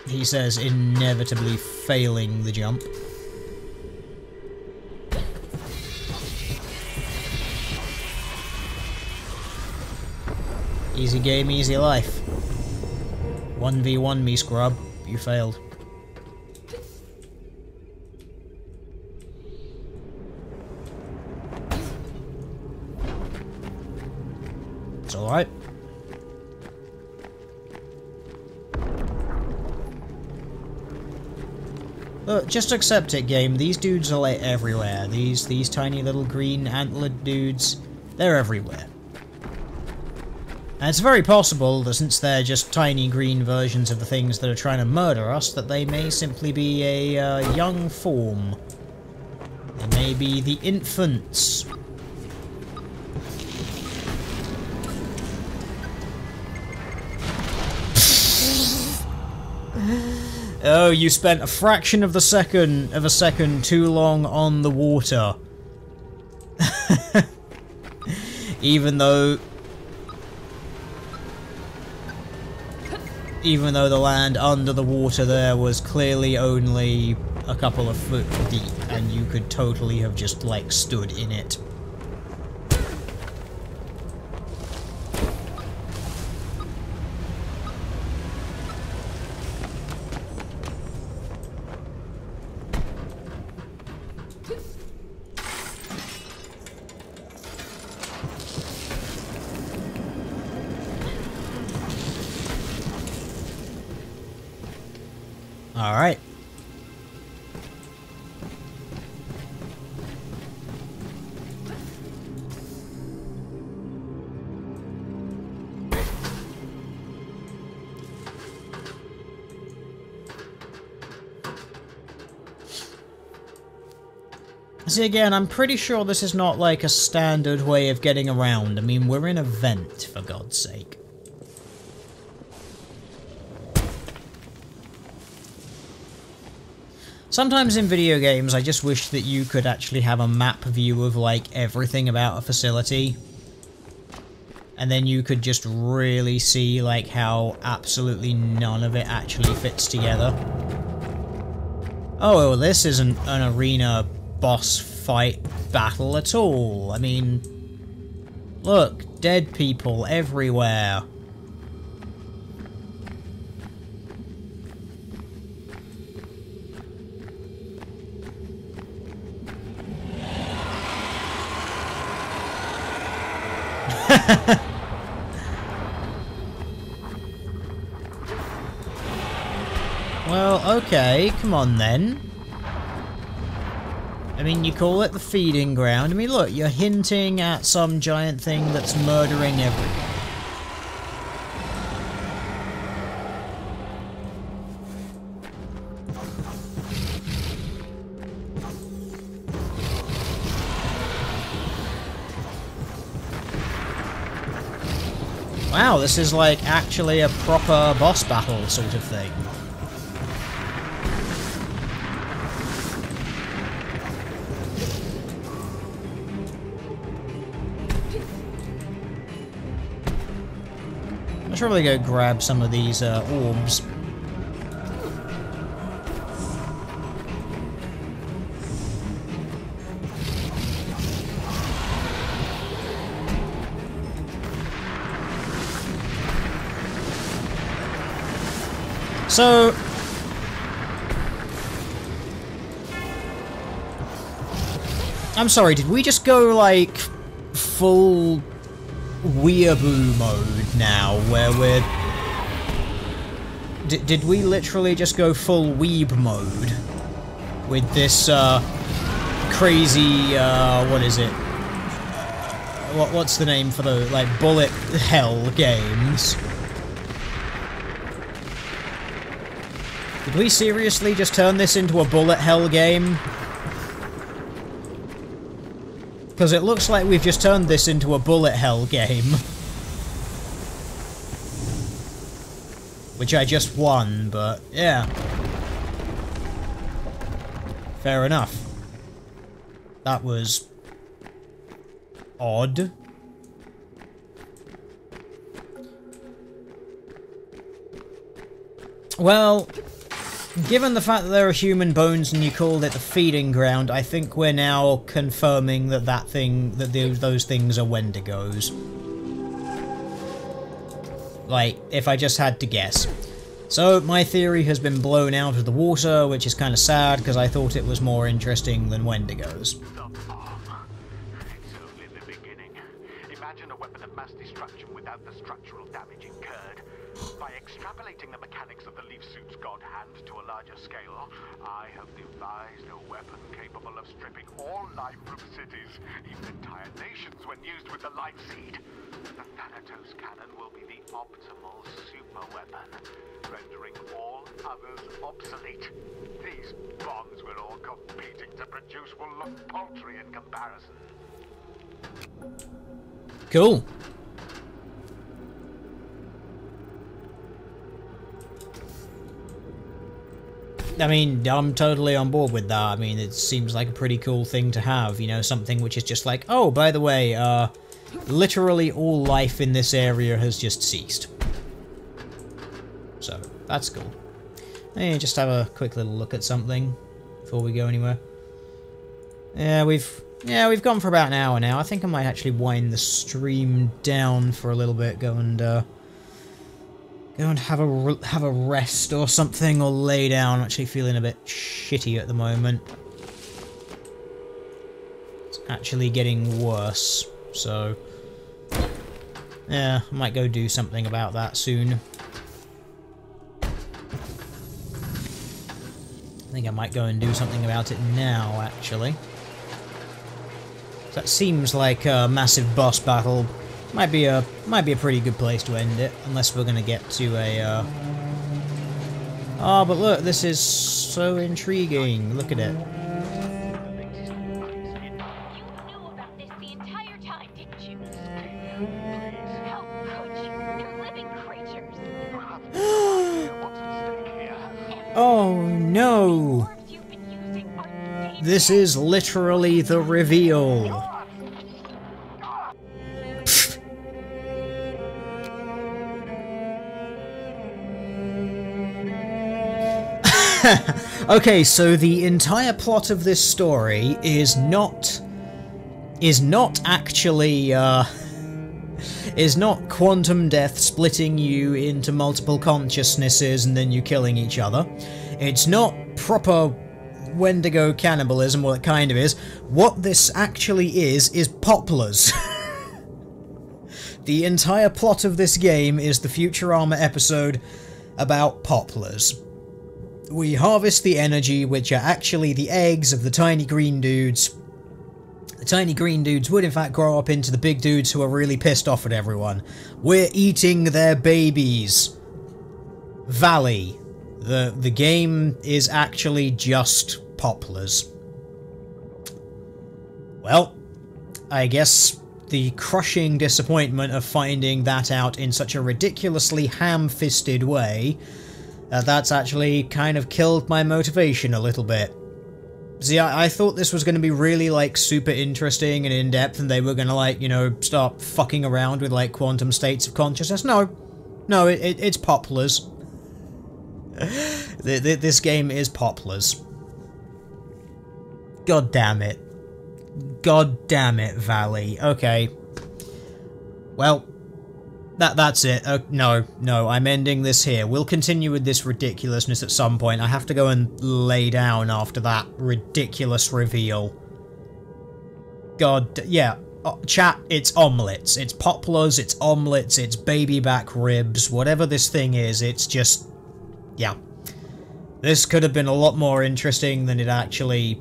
He says inevitably failing the jump. Easy game, easy life. 1v1 me, scrub. You failed. It's alright. Look, just accept it, game. These dudes are like everywhere. These tiny little green antlered dudes, they're everywhere. And it's very possible that since they're just tiny green versions of the things that are trying to murder us, that they may simply be a young form. They may be the infants. Oh, you spent a fraction of a second too long on the water. Even though the land under the water there was clearly only a couple of foot deep, and you could totally have just, like, stood in it. Alright. See, again, I'm pretty sure this is not like a standard way of getting around. I mean, we're in a vent, for God's sake. Sometimes in video games, I just wish that you could actually have a map view of, like, everything about a facility. And then you could just really see, like, how absolutely none of it actually fits together. Oh, well, this isn't an arena boss fight battle at all. I mean, look, dead people everywhere. Well, okay, come on then. I mean, you call it the feeding ground. I mean, look, you're hinting at some giant thing that's murdering everyone. Wow, this is like actually a proper boss battle sort of thing. I should probably go grab some of these orbs. So, I'm sorry, did we just go like full weeaboo mode now, where we're... Did we literally just go full weeb mode with this crazy, what is it? What's the name for the, like, bullet hell games? Did we seriously just turn this into a bullet hell game? Because it looks like we've just turned this into a bullet hell game. Which I just won, but yeah. Fair enough. That was... odd. Well... given the fact that there are human bones and you called it the feeding ground, I think we're now confirming that those things are Wendigos. Like, if I just had to guess. So, my theory has been blown out of the water, which is kind of sad, because I thought it was more interesting than Wendigos. The bomb. It's only the beginning. Imagine a weapon of mass destruction without the structural damage incurred. By extrapolating the mechanics of the leaf suit's god hand to a larger scale, I have devised a weapon capable of stripping all life from cities, even entire nations when used with the light seed. The Thanatos cannon will be the optimal super weapon, rendering all others obsolete. These bombs we're all competing to produce will look paltry in comparison. Cool. I mean, I'm totally on board with that. I mean, it seems like a pretty cool thing to have, you know, something which is just like, oh, by the way, literally all life in this area has just ceased. So, that's cool. Hey, just have a quick little look at something before we go anywhere. Yeah, we've gone for about an hour now. I think I might actually wind the stream down for a little bit, go and have a rest or something, or lay down. I'm actually feeling a bit shitty at the moment. It's actually getting worse, so... yeah, I might go do something about that soon. I think I might go and do something about it now, actually. That seems like a massive boss battle. Might be a pretty good place to end it, unless we're gonna get to a. Oh, but look, this is so intriguing. Look at it. You knew about this the entire time, didn't you? How could you? You're living creatures. What's at stake here? Oh no! Words you've been using are dangerous. This is literally the reveal. Okay, so the entire plot of this story is not actually is not quantum death splitting you into multiple consciousnesses and then you killing each other. It's not proper Wendigo cannibalism, well it kind of is. What this actually is popplers. The entire plot of this game is the Futurama episode about popplers. We harvest the energy, which are actually the eggs of the tiny green dudes. The tiny green dudes would in fact grow up into the big dudes who are really pissed off at everyone. We're eating their babies. Valley. The game is actually just popplers. Well, I guess the crushing disappointment of finding that out in such a ridiculously ham-fisted way, that's actually kind of killed my motivation a little bit. See, I thought this was going to be really, like, super interesting and in-depth, and they were going to, like, you know, start fucking around with, like, quantum states of consciousness. No. No, it's popplers. This game is popplers. God damn it. God damn it, Valley. Okay. Well, that's it. No, I'm ending this here. We'll continue with this ridiculousness at some point. I have to go and lay down after that ridiculous reveal. God, yeah. Chat, it's omelettes. It's poplars, it's omelettes, it's baby back ribs. Whatever this thing is, it's just... yeah. This could have been a lot more interesting than it actually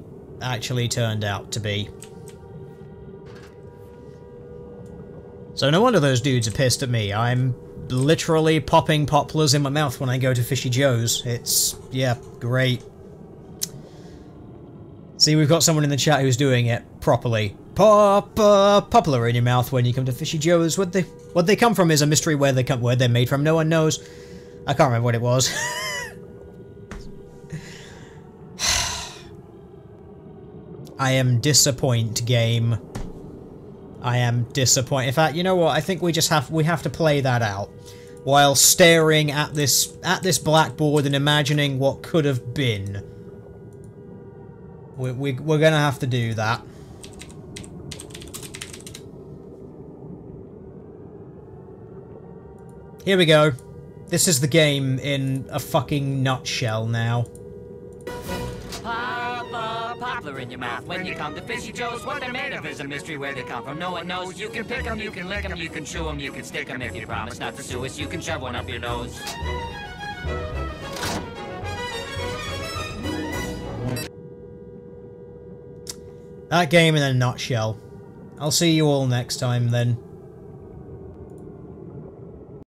turned out to be. So no wonder those dudes are pissed at me. I'm literally popping poplars in my mouth when I go to Fishy Joe's. It's... yeah, great. See, we've got someone in the chat who's doing it properly. Pop poplar in your mouth when you come to Fishy Joe's. What they come from is a mystery. Where they're made from, no one knows. I can't remember what it was. I am disappointed, game. I am disappointed. In fact, you know what? I think we have to play that out while staring at this blackboard and imagining what could have been. We're gonna have to do that. Here we go. This is the game in a fucking nutshell now. Poplar in your mouth when you come to Fishy Joe's. What they're made of is a mystery. Where they come from, no one knows. You can pick them, you can lick them, you can chew them, you can stick them. If you promise not to sue us, you can shove one up your nose. That game in a nutshell. I'll see you all next time then.